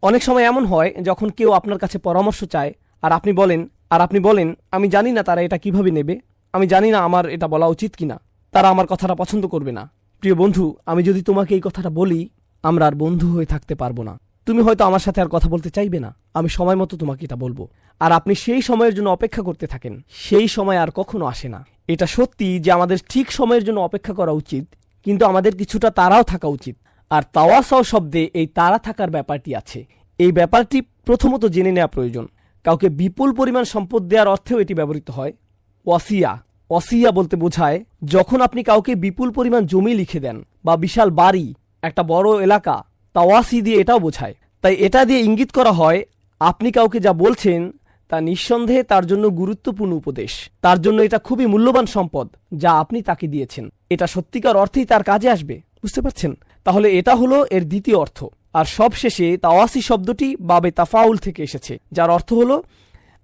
অনেক সময় এমন হয় যখন কেউ আপনার কাছে পরামর্শ চায় আর আপনি বলেন আমি জানি না তারা এটা কিভাবে নেবে, আমি জানি না আমার এটা বলা উচিত কিনা, তারা আমার কথাটা পছন্দ করবে না। প্রিয় বন্ধু, আমি যদি তোমাকে এই কথাটা বলি, আমরা আর বন্ধু হয়ে থাকতে পারবো না। তুমি হয়তো আমার সাথে আর কথা বলতে চাইবে না। আমি সময় মতো তোমাকে এটা বলবো, আর আপনি সেই সময়ের জন্য অপেক্ষা করতে থাকেন। সেই সময় আর কখনো আসে না। এটা সত্যি যে আমাদের ঠিক সময়ের জন্য অপেক্ষা করা উচিত, কিন্তু আমাদের কিছুটা তারাও থাকা উচিত। আর তাওয়াসাও শব্দে এই তারা থাকার ব্যাপারটি আছে। এই ব্যাপারটি প্রথমত জেনে নেওয়া প্রয়োজন। কাউকে বিপুল পরিমাণ সম্পদ দেওয়ার অর্থেও এটি ব্যবহৃত হয়। ওয়াসিয়া বলতে বোঝায় যখন আপনি কাউকে বিপুল পরিমাণ জমি লিখে দেন বা বিশাল বাড়ি, একটা বড় এলাকা, তাওয়াসি দিয়ে এটাও বোঝায়। তাই এটা দিয়ে ইঙ্গিত করা হয় আপনি কাউকে যা বলছেন তা নিঃসন্দেহে তার জন্য গুরুত্বপূর্ণ উপদেশ, তার জন্য এটা খুবই মূল্যবান সম্পদ যা আপনি তাকে দিয়েছেন। এটা সত্যিকার অর্থেই তার কাজে আসবে, বুঝতে পারছেন? তাহলে এটা হলো এর দ্বিতীয় অর্থ। আর সবশেষে তাওয়াসি শব্দটি বাবে তাফাউল থেকে এসেছে, যার অর্থ হলো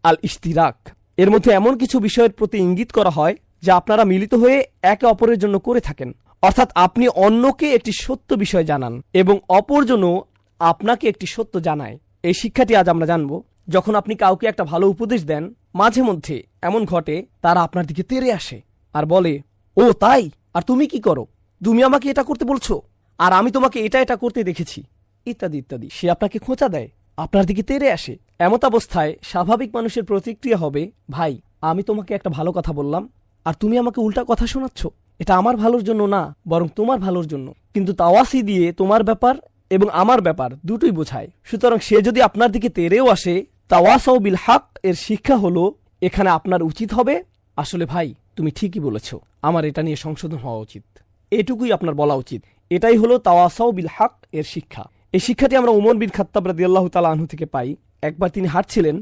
আল ইশতিরাক। এর মধ্যে এমন কিছু বিষয়ের প্রতি ইঙ্গিত করা হয় যা আপনারা মিলিত হয়ে একে অপরের জন্য করে থাকেন। অর্থাৎ আপনি অন্যকে একটি সত্য বিষয় জানান এবং অপরজনও আপনাকে একটি সত্য জানায়। এই শিক্ষাটি আজ আমরা জানব। যখন আপনি কাউকে একটা ভালো উপদেশ দেন, মাঝে মধ্যে এমন ঘটে তারা আপনার দিকে তেড়ে আসে আর বলে, ও তাই, আর তুমি কি করো? তুমি আমাকে এটা করতে বলছো, আর আমি তোমাকে এটা করতে দেখেছি, ইত্যাদি ইত্যাদি। সে আপনাকে খোঁচা দেয়, আপনার দিকে তেড়ে আসে। এমত অবস্থায় স্বাভাবিক মানুষের প্রতিক্রিয়া হবে, ভাই, আমি তোমাকে একটা ভালো কথা বললাম আর তুমি আমাকে উল্টা কথা শোনাচ্ছ। এটা আমার ভালোর জন্য না, বরং তোমার ভালোর জন্য। কিন্তু তাওয়াসি দিয়ে তোমার ব্যাপার এবং আমার ব্যাপার দুটোই বোঝায়। সুতরাং সে যদি আপনার দিকে তেড়েও আসে, তাওয়াসাউ বিল হক এর শিক্ষা হলো এখানে আপনার উচিত হবে, আসলে ভাই তুমি ঠিকই বলেছ, আমার এটা নিয়ে সংশোধন হওয়া উচিত, এটুকুই আপনার বলা উচিত। এটাই হলো তাওয়াসাউ বিল হক এর শিক্ষা। এই শিক্ষাটি আমরা উমর বিন খাত্তাব রাদিয়াল্লাহু তাআলা আনহু থেকে পাই। একবার তিনি হাঁটছিলেন,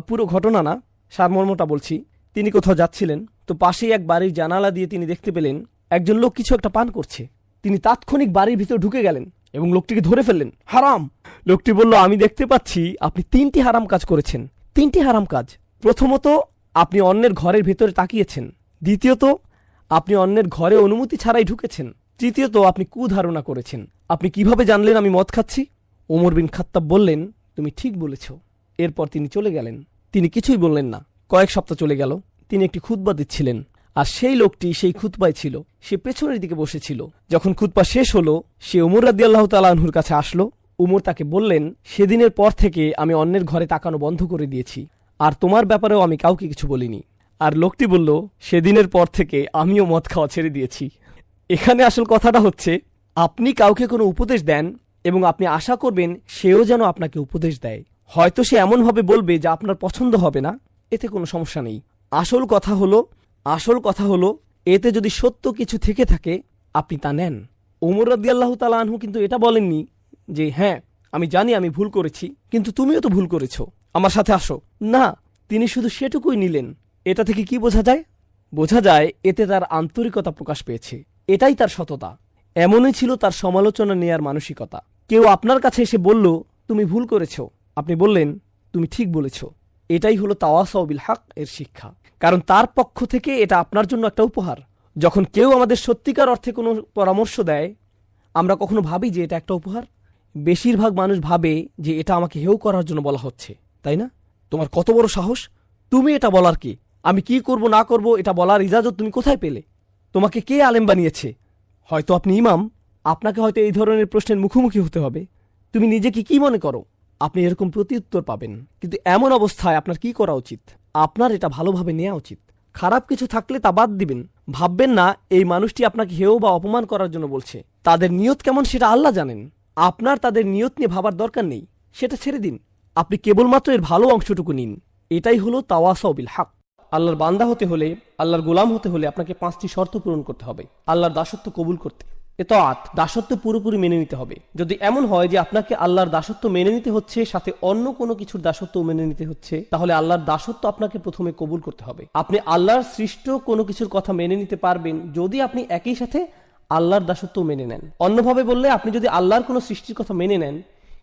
পুরো ঘটনা না, সারমর্মটা বলছি। তিনি কোথাও যাচ্ছিলেন, তো পাশেই এক বাড়ির জানালা দিয়ে তিনি দেখতে পেলেন একজন লোক কিছু একটা পান করছে। তিনি তাৎক্ষণিক বাড়ির ভিতর ঢুকে গেলেন এবং লোকটিকে ধরে ফেললেন। হারাম! লোকটি বলল, আমি দেখতে পাচ্ছি আপনি 3টি হারাম কাজ করেছেন। 3টি হারাম কাজ। প্রথমত, আপনি অন্যের ঘরের ভেতরে তাকিয়েছেন। দ্বিতীয়ত, আপনি অন্যের ঘরে অনুমতি ছাড়াই ঢুকেছেন। তৃতীয়ত, আপনি কুধারণা করেছেন। আপনি কিভাবে জানলেন আমি মদ খাচ্ছি? ওমর বিন খাত্তাব বললেন, তুমি ঠিক বলেছ। এরপর তিনি চলে গেলেন। তিনি কিছুই বললেন না। কয়েক সপ্তাহ চলে গেল। তিনি একটি খুতবা দিচ্ছিলেন, আর সেই লোকটি সেই খুতবায় ছিল। সে পেছনের দিকে বসেছিল। যখন খুতবা শেষ হলো, সে উমর রাদিয়াল্লাহু তাআলা আনহুর কাছে আসলো। উমর তাকে বললেন, সেদিনের পর থেকে আমি অন্যের ঘরে তাকানো বন্ধ করে দিয়েছি, আর তোমার ব্যাপারেও আমি কাউকে কিছু বলিনি। আর লোকটি বলল, সেদিনের পর থেকে আমিও মদ খাওয়া ছেড়ে দিয়েছি। এখানে আসল কথাটা হচ্ছে, আপনি কাউকে কোনো উপদেশ দেন এবং আপনি আশা করবেন সেও যেন আপনাকে উপদেশ দেয়। হয়তো সে এমনভাবে বলবে যা আপনার পছন্দ হবে না, এতে কোনো সমস্যা নেই। আসল কথা হলো এতে যদি সত্য কিছু থেকে থাকে আপনি তা নেন। ওমর রাদিয়াল্লাহু তাআলা আনহু কিন্তু এটা বলেননি যে হ্যাঁ আমি জানি আমি ভুল করেছি, কিন্তু তুমিও তো ভুল করেছো, আমার সাথে আসো। না, তিনি শুধু সেটুকুই নিলেন। এটা থেকে কি বোঝা যায়? বোঝা যায় এতে তার আন্তরিকতা প্রকাশ পেয়েছে। এটাই তার সততা। এমনই ছিল তার সমালোচনা নেয়ার মানসিকতা। কেউ আপনার কাছে এসে বলল তুমি ভুল করেছ, আপনি বললেন তুমি ঠিক বলেছ। এটাই হলো তাওয়াসাউ বিল হক এর শিক্ষা। কারণ তার পক্ষ থেকে এটা আপনার জন্য একটা উপহার। যখন কেউ আমাদের সত্যিকার অর্থে কোনো পরামর্শ দেয়, আমরা কখনো ভাবি যে এটা একটা উপহার? বেশিরভাগ মানুষ ভাবে যে এটা আমাকে হেয় করার জন্য বলা হচ্ছে, তাই না? তোমার কত বড় সাহস, তুমি এটা বলার কে? আমি কি করব না করব এটা বলার ইজাজত তুমি কোথায় পেলে? তোমাকে কে আলেম বানিয়েছে? হয়তো আপনি ইমাম, আপনাকে হয়তো এই ধরনের প্রশ্নের মুখোমুখি হতে হবে। তুমি নিজেকে কি মনে করো? আপনি এরকম প্রত্যুত্তর পাবেন। কিন্তু এমন অবস্থায় আপনার কি করা উচিত? আপনার এটা ভালোভাবে নেওয়া উচিত। খারাপ কিছু থাকলে তা বাদ দিবেন। ভাববেন না এই মানুষটি আপনাকে হেয় বা অপমান করার জন্য বলছে। তাদের নিয়ত কেমন সেটা আল্লাহ জানেন। আপনার তাদের নিয়ত নিয়ে ভাবার দরকার নেই, সেটা ছেড়ে দিন। আপনি কেবলমাত্র এর ভালো অংশটুকু নিন। এটাই হলো তাওয়াসাউ বিল হক। আল্লাহর বান্দা হতে হলে, আল্লাহর গোলাম হতে হলে আপনাকে 5টি শর্ত পূরণ করতে হবে। আল্লাহর দাসত্ব কবুল করতে, ইতাআত, দাসত্ব পুরোপুরি মেনে নিতে হবে। যদি এমন হয় যে আপনাকে আল্লাহর দাসত্ব মেনে নিতে হচ্ছে, সাথে অন্য কোনো কিছুর দাসত্ব মেনে নিতে হচ্ছে, তাহলে আল্লাহর দাসত্ব আপনাকে প্রথমে কবুল করতে হবে। আপনি আল্লাহর সৃষ্ট কোনো কিছুর কথা মেনে নিতে পারবেন যদি আপনি একই সাথে আল্লাহর দাসত্ব মেনে নেন। অন্যভাবে বললে, আপনি যদি আল্লাহর কোনো সৃষ্টির কথা মেনে নেন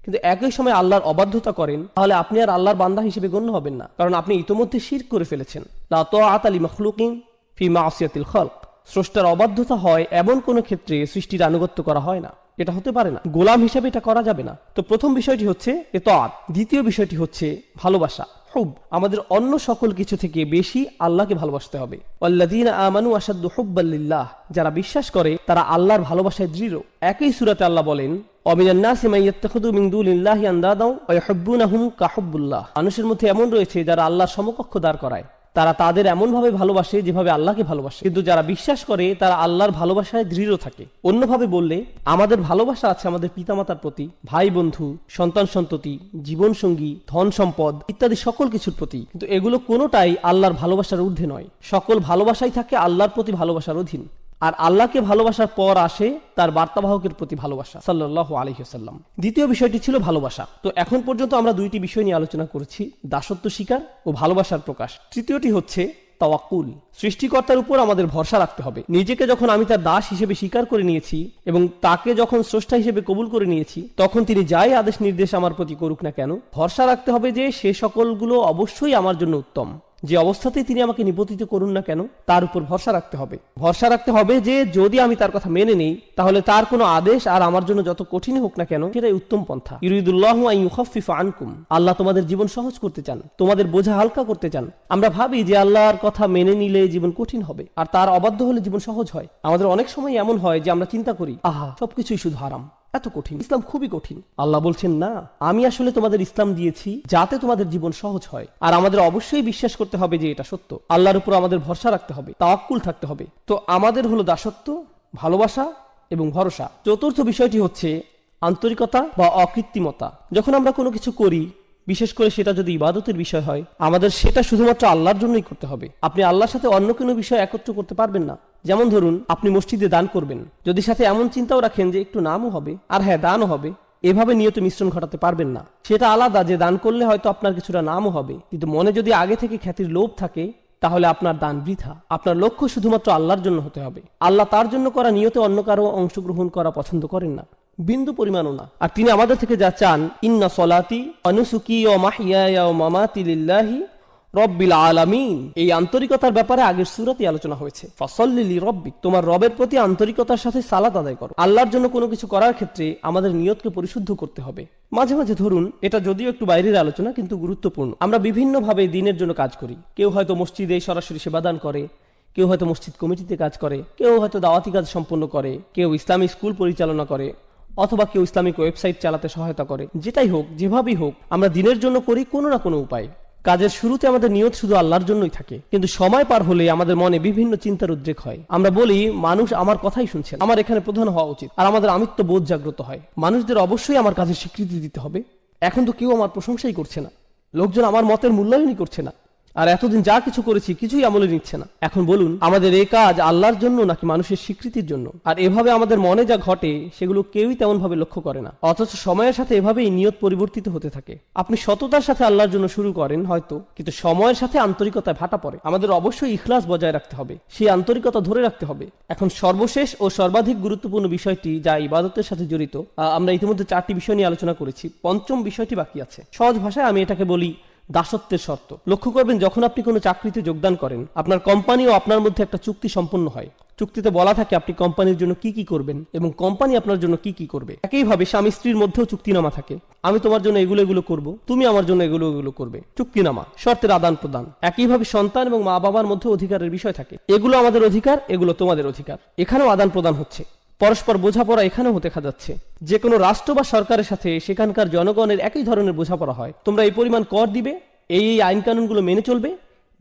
কিন্তু একই সময় আল্লাহর অবাধ্যতা করেন, তাহলে আপনি আর আল্লাহর বান্দা হিসেবে গণ্য হবেন না, কারণ আপনি ইতোমধ্যে শিরক করে ফেলেছেন। লা তাআতা লি মাখলুকিন ফি মাসিয়াতিল খালক, স্রষ্টার অবাধ্যতা হয় এমন কোনো ক্ষেত্রে সৃষ্টির আনুগত্য করা হয় না, এটা হতে পারে না। গোলাম হিসেবে এটা করা যাবে না। তো প্রথম বিষয়টি হচ্ছে ইতাআত, দ্বিতীয় বিষয়টি হচ্ছে ভালোবাসা, হুব। আমাদের অন্য সকল কিছু থেকে বেশি আল্লাহকে ভালোবাসতে হবে। ওয়াল্লাযীনা আমানু আশাদ্দু হুব্বাল লিল্লাহ, যারা বিশ্বাস করে তারা আল্লাহর ভালোবাসায় দৃঢ়। একই সূরাতে আল্লাহ বলেন, ওয়ামিনান নাসি মান ইয়াত্তাখিযু মিন দুনিল্লাহি আনদাদাও ওয়া ইউহিব্বুনাহুম কাহুব্বুল্লাহ। মানুষের মধ্যে এমন রয়েছে যারা আল্লাহর সমকক্ষ দাঁড় করায়, তারা তাদের এমনভাবে ভালোবাসে যেভাবে আল্লাহকে ভালোবাসে, কিন্তু যারা বিশ্বাস করে তারা আল্লাহর ভালোবাসায় দৃঢ় থাকে। অন্যভাবে বললে, আমাদের ভালোবাসা আছে আমাদের পিতামাতার প্রতি, ভাই বন্ধু, সন্তান সন্ততি, জীবন সঙ্গী, ধন সম্পদ ইত্যাদি সকল কিছুর প্রতি, কিন্তু এগুলো কোনোটাই আল্লাহর ভালোবাসার ঊর্ধ্বে নয়। সকল ভালোবাসাই থাকে আল্লাহর প্রতি ভালোবাসার অধীন। আর আল্লাহকে ভালোবাসার পর আসে তার বার্তাবাহকের প্রতি ভালোবাসা, সাল্লাল্লাহু আলাইহি ওয়াসাল্লাম। দ্বিতীয় বিষয়টি ছিল ভালোবাসা। তো এখন পর্যন্ত আমরা দুইটি বিষয় নিয়ে আলোচনা করেছি, দাসত্ব স্বীকার ও ভালোবাসার প্রকাশ। তৃতীয়টি হচ্ছে তাওয়াক্কুল, সৃষ্টিকর্তার উপর আমাদের ভরসা রাখতে হবে। নিজেকে যখন আমি তার দাস হিসেবে স্বীকার করে নিয়েছি এবং তাকে যখন স্রষ্টা হিসেবে কবুল করে নিয়েছি, তখন তিনি যাই আদেশ নির্দেশ আমার প্রতি করুক না কেন, ভরসা রাখতে হবে যে সে সকলগুলো অবশ্যই আমার জন্য উত্তম। যে অবস্থাতেই তিনি আমাকে নিপতিত করুন না কেন, তার উপর ভরসা রাখতে হবে। ভরসা রাখতে হবে যে যদি আমি তার কথা মেনে নেই, তাহলে তার কোনো আদেশ আর আমার জন্য যত কঠিন হোক না কেন, সেটাই উত্তম পন্থা। ইউরিদুল্লাহু আন ইউখাফফিফা আনকুম, আল্লাহ তোমাদের জীবন সহজ করতে চান, তোমাদের বোঝা হালকা করতে চান। আমরা ভাবি যে আল্লাহর কথা মেনে নিলে জীবন কঠিন হবে, আর তার অবাধ্য হলে জীবন সহজ হয়। আমাদের অনেক সময় এমন হয় যে আমরা চিন্তা করি, আহা, সবকিছুই শুধু হারাম, এত কঠিন, ইসলাম খুবই কঠিন। আল্লাহ বলছেন, না, আমি আসলে তোমাদের ইসলাম দিয়েছি যাতে তোমাদের জীবন সহজ হয়। আর আমাদের অবশ্যই বিশ্বাস করতে হবে যে এটা সত্য। আল্লাহর উপর আমাদের ভরসা রাখতে হবে, তাওয়াক্কুল থাকতে হবে। তো আমাদের হলো দাসত্ব, ভালোবাসা এবং ভরসা। চতুর্থ বিষয়টি হচ্ছে আন্তরিকতা বা অকৃত্রিমতা। যখন আমরা কোনো কিছু করি, বিশেষ করে সেটা যদি ইবাদতের বিষয় হয়, আমাদের সেটা শুধুমাত্র আল্লাহর জন্যই করতে হবে। আপনি আল্লাহর সাথে অন্য কোনো বিষয় একত্র করতে পারবেন না। যেমন ধরুন, আপনি মসজিদে দান করবেন, যদি সাথে এমন চিন্তাও রাখেন যে একটু নামও হবে আর হ্যাঁ দানও হবে, এভাবে নিয়তে মিশ্রণ ঘটাতে পারবেন না। সেটা আলাদা যে দান করলে হয়তো আপনার কিছুটা নামও হবে, কিন্তু মনে যদি আগে থেকে খ্যাতির লোভ থাকে, তাহলে আপনার দান বৃথা। আপনার লক্ষ্য শুধুমাত্র আল্লাহর জন্য হতে হবে। আল্লাহ তার জন্য করা নিয়তে অন্য কারো অংশগ্রহণ করা পছন্দ করেন না, বিন্দু পরিমাণও না। আর তিনি আমাদের থেকে যা চান, ইন্না সলাতি ওয়া নুসুকি ওয়া মাহইয়ায়া ওয়া মামাতি লিল্লাহি রব্বিল আলামিন, এই আন্তরিকতার ব্যাপারে আগের সূরাতে আলোচনা হয়েছে। ফাসাল্লি লিরাব্বিক, তোমার রবের প্রতি আন্তরিকতার সাথে সালাত আদায় করো। আল্লাহর জন্য কোনো কিছু করার ক্ষেত্রে আমাদের নিয়তকে পরিশুদ্ধ করতে হবে। মাঝে মাঝে ধরুন, এটা যদিও একটু বাইরের আলোচনা কিন্তু গুরুত্বপূর্ণ, আমরা বিভিন্নভাবে দিনের জন্য কাজ করি। কেউ হয়তো মসজিদে সরাসরি সেবাদান করে, কেউ হয়তো মসজিদ কমিটিতে কাজ করে, কেউ হয়তো দাওয়াতি কাজ সম্পন্ন করে, কেউ ইসলামী স্কুল পরিচালনা করে, অথবা কেউ ইসলামিক ওয়েবসাইট চালাতে সহায়তা করে। যেটাই হোক, যেভাবেই হোক, আমরা দিনের জন্য করি কোনো না কোনো উপায়। কাজের শুরুতে আমাদের নিয়ত শুধু আল্লাহর জন্যই থাকে, কিন্তু সময় পার হলে আমাদের মনে বিভিন্ন চিন্তার উদ্রেক হয়। আমরা বলি, মানুষ আমার কথাই শুনছে, আমার এখানে প্রধান হওয়া উচিত, আর আমাদের আমিত্ব বোধ জাগ্রত হয়। মানুষদের অবশ্যই আমার কাজের স্বীকৃতি দিতে হবে। এখন তো কেউ আমার প্রশংসাই করছে না, লোকজন আমার মতের মূল্যায়নই করছে না, আর এতদিন যা কিছু করেছি কিছুই আমলে নিচ্ছে না। এখন বলুন, আমাদের এই কাজ আল্লাহর জন্য নাকি মানুষের স্বীকৃতির জন্য? আর এভাবে আমাদের মনে যা ঘটে সেগুলো কেউই তেমন ভাবে লক্ষ্য করে না, অথচ সময়ের সাথে এভাবেই নিয়ত পরিবর্তিত হতে থাকে। আপনি সততার সাথে আল্লাহর জন্য শুরু করেন হয়তো, কিন্তু সময়ের সাথে আন্তরিকতায় ভাটা পড়ে। আমাদের অবশ্যই ইখলাস বজায় রাখতে হবে, সেই আন্তরিকতা ধরে রাখতে হবে। এখন সর্বশেষ ও সর্বাধিক গুরুত্বপূর্ণ বিষয়টি, যা ইবাদতের সাথে জড়িত, আমরা ইতিমধ্যে 4টি বিষয় নিয়ে আলোচনা করেছি, পঞ্চম বিষয়টি বাকি আছে। সহজ ভাষায় আমি এটাকে বলি দাসত্বের শর্ত। লক্ষ্য করবেন, যখন আপনি কোনো চাকরিতে যোগদান করেন, আপনার কোম্পানি ও আপনার মধ্যে একটা চুক্তি সম্পন্ন হয়। চুক্তিতে বলা থাকে আপনি কোম্পানির জন্য কি কি করবেন এবং কোম্পানি আপনার জন্য কি কি করবে। একইভাবে স্বামী স্ত্রীর মধ্যেও চুক্তিনামা থাকে, আমি তোমার জন্য এগুলো এগুলো করব, তুমি আমার জন্য এগুলো এগুলো করবে। চুক্তিনামা, শর্তের আদান প্রদান। একইভাবে সন্তান এবং মা বাবার মধ্যে অধিকারের বিষয় থাকে, এগুলো আমাদের অধিকার, এগুলো তোমাদের অধিকার। এখানেও আদান প্রদান হচ্ছে, পরস্পর বোঝাপড়া এখানেও দেখা যাচ্ছে। যে কোনো রাষ্ট্র বা সরকারের সাথে সেখানকার জনগণের একই ধরনের বোঝাপড়া হয়। তোমরা এই পরিমাণ কর দিবে, এই আইন কানুনগুলো মেনে চলবে,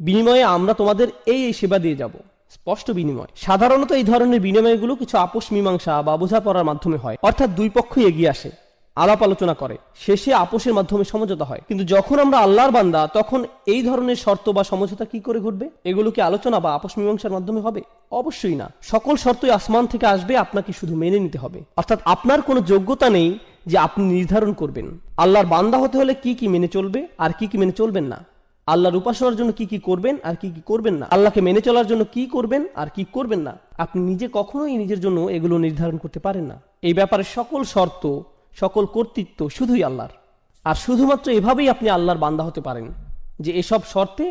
বিনিময়ে আমরা তোমাদের এই সেবা দিয়ে যাব। স্পষ্ট বিনিময়। সাধারণত এই ধরনের বিনিময়গুলো কিছু আপোষ মীমাংসা বা বোঝাপড়ার মাধ্যমে হয়, অর্থাৎ দুই পক্ষই এগিয়ে আসে, আলাপ আলোচনা করে, শেষে আপোষের মাধ্যমে সমঝোতা হয়। কিন্তু যখন আমরা আল্লাহর বান্দা, তখন এই ধরনের শর্ত বা সমঝোতা কি করে ঘটবে? এগুলো কি আলোচনা বা আপোষ মীমাংসার মাধ্যমে হবে? অবশ্যই না। সকল শর্তই আসমান থেকে আসবে, আপনাকে শুধু মেনে নিতে হবে। অর্থাৎ আপনার কোনো যোগ্যতা নেই যে আপনি নির্ধারণ করবেন আল্লাহর বান্দা হতে হলে কি কি মেনে চলবে আর কি কি মেনে চলবেন না, আল্লাহর উপাসনার জন্য কি কি করবেন আর কি কি করবেন না, আল্লাহকে মেনে চলার জন্য কি করবেন আর কি করবেন না। আপনি নিজে কখনোই নিজের জন্য এগুলো নির্ধারণ করতে পারেন না। এই ব্যাপারে সকল শর্ত, সকল কর্তৃত্ব শুধুই আল্লাহর। আর শুধুমাত্র এভাবেই আপনি আল্লাহর বান্দা হতে পারেন যে এসব শর্তে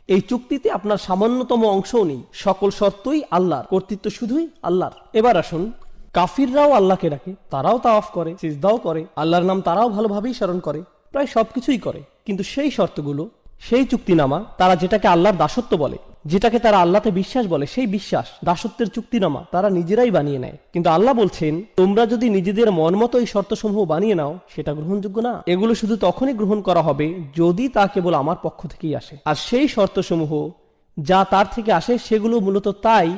এই চুক্তিতে আপনার সামান্যতম অংশও নেই, সকল শর্তই আল্লাহর, কর্তৃত্ব শুধুই আল্লাহর। এবার আসুন, কাফিররাও আল্লাহকে ডাকে, তারাও তাওয়াফ করে, সিজদাও করে, আল্লাহর নাম তারাও ভালোভাবেই স্মরণ করে, প্রায় সবকিছুই করে, কিন্তু সেই শর্তগুলো, সেই চুক্তিনামা, তারা যেটাকে আল্লাহর দাসত্ব বলে, যেটাকে তারা আল্লাহতে বিশ্বাস বলে, সেই বিশ্বাস দাসত্বের চুক্তিনামা তারা নিজেরাই বানিয়ে নেয়। কিন্তু আল্লাহ বলছেন, তোমরা যদি নিজেদের মন মতো এই শর্তসমূহ বানিয়ে নাও, সেটা গ্রহণযোগ্য না। এগুলো শুধু তখনই গ্রহণ করা হবে যদি তা কেবল আমার পক্ষ থেকেই আসে। আর সেই শর্তসমূহ যা তার থেকে আসে সেগুলো মূলত তাই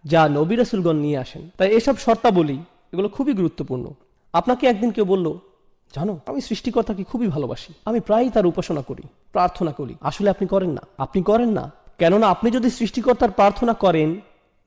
যা নবী রাসূলগণ নিয়ে আসেন। তাই এসব শর্তাবলী এগুলো খুবই গুরুত্বপূর্ণ। আপনাকে একদিন কেউ বলল, জানো, আমি সৃষ্টিকর্তাকে খুবই ভালোবাসি, আমি প্রায়ই তার উপাসনা করি, প্রার্থনা করি। আসলে আপনি করেন না, আপনি করেন না। কেননা আপনি যদি সৃষ্টিকর্তার প্রার্থনা করেন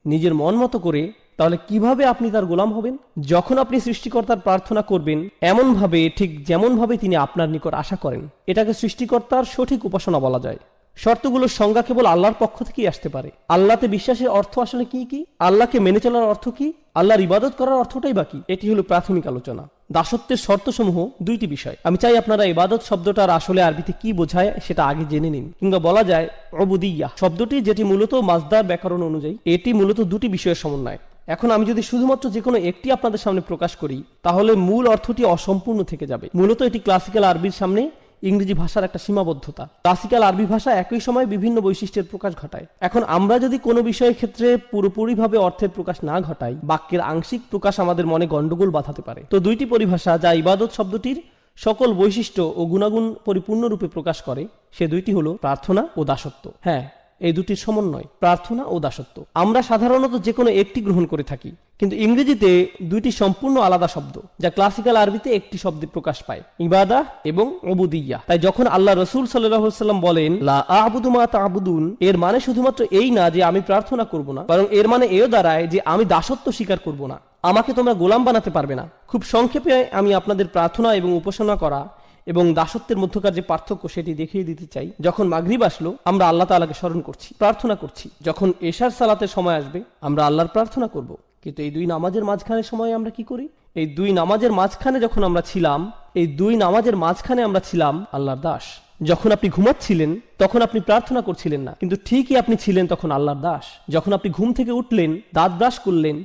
নিজের মন মতো করে, তাহলে কিভাবে আপনি তার গোলাম হবেন? যখন আপনি সৃষ্টিকর্তার প্রার্থনা করবেন এমনভাবে, ঠিক যেমনভাবে তিনি আপনার নিকট আশা করেন, এটাকে সৃষ্টিকর্তার সঠিক উপাসনা বলা যায়। শর্তগুলোর সংজ্ঞা কেবল আল্লাহর পক্ষ থেকেই আসতে পারে। আল্লাহতে বিশ্বাসের অর্থ আসলে কি কি? আল্লাহকে মেনে চলার অর্থ কি? আল্লাহর ইবাদত করার অর্থটাই বাকি। এটি হলো প্রাথমিক আলোচনা। দাসত্বের শর্তসমূহ দুইটি বিষয়। আমি চাই আপনারা ইবাদত শব্দটার আসলে আরবিতে কি বোঝায় সেটা আগে জেনে নিন। কিংবা বলা যায় উবুদিয়্যা শব্দটি, যেটি মূলত মাজদার ব্যাকরণ অনুযায়ী, এটি মূলত দুটি বিষয়ের সমন্বয়। এখন আমি যদি শুধুমাত্র যে কোনো একটি আপনাদের সামনে প্রকাশ করি, তাহলে মূল অর্থটি অসম্পূর্ণ থেকে যাবে। মূলত এটি ক্লাসিক্যাল আরবির সামনে ইংরেজি ভাষার একটা সীমাবদ্ধতা। ক্লাসিক্যাল আরবি ভাষা একই সময় বিভিন্ন বৈশিষ্ট্যের প্রকাশ ঘটায়। এখন আমরা যদি কোনো বিষয়ের ক্ষেত্রে পুরোপুরিভাবে অর্থের প্রকাশ না ঘটাই, বাক্যের আংশিক প্রকাশ আমাদের মনে গন্ডগোল বাঁধাতে পারে। তো দুইটি পরিভাষা যা ইবাদত শব্দটির সকল বৈশিষ্ট্য ও গুণাগুণ পরিপূর্ণরূপে প্রকাশ করে, সে দুইটি হলো প্রার্থনা ও দাসত্ব। হ্যাঁ, এই দুটির সমন্বয়, প্রার্থনা ও দাসত্ব। আমরা সাধারণত যে কোনো একটি গ্রহণ করে থাকি, কিন্তু ইংরেজিতে দুইটি সম্পূর্ণ আলাদা শব্দ, যা ক্লাসিক্যাল আরবিতে একটি শব্দে প্রকাশ পায়, ইবাদাহ এবং উবুদিয়্যা। তাই যখন আল্লাহ রাসূল সাল্লাল্লাহু আলাইহি ওয়াসাল্লাম বলেন লা আ'বুদু মা তা'বুদুন, এর মানে শুধুমাত্র এই না যে আমি প্রার্থনা করব না, বরং এর মানে এও দাঁড়ায় যে আমি দাসত্ব স্বীকার করব না, আমাকে তোমরা গোলাম বানাতে পারবে না। খুব সংক্ষেপে আমি আপনাদের প্রার্থনা এবং উপাসনা করা এবং দাসত্বের মধ্যকার যে পার্থক্য সেটি দেখিয়ে দিতে চাই। যখন মাগরিব আসলো, আমরা আল্লাহ তাআলাকে স্মরণ করছি, প্রার্থনা করছি। যখন এশার সালাতের সময় আসবে, আমরা আল্লাহর প্রার্থনা করব। কিন্তু এই দুই নামাজের মাঝখানে সময় আমরা কি করি? এই দুই নামাজের মাঝখানে যখন আমরা ছিলাম, এই দুই নামাজের মাঝখানে আমরা ছিলাম আল্লাহর দাস। যখন আপনি ঘুমাচ্ছিলেন তখন আপনি প্রার্থনা করছিলেন না, কিন্তু ঠিকই আপনি ছিলেন তখন আল্লাহর দাস। যখন আপনি ঘুম থেকে উঠলেন, দাঁত ব্রাশ করলেন,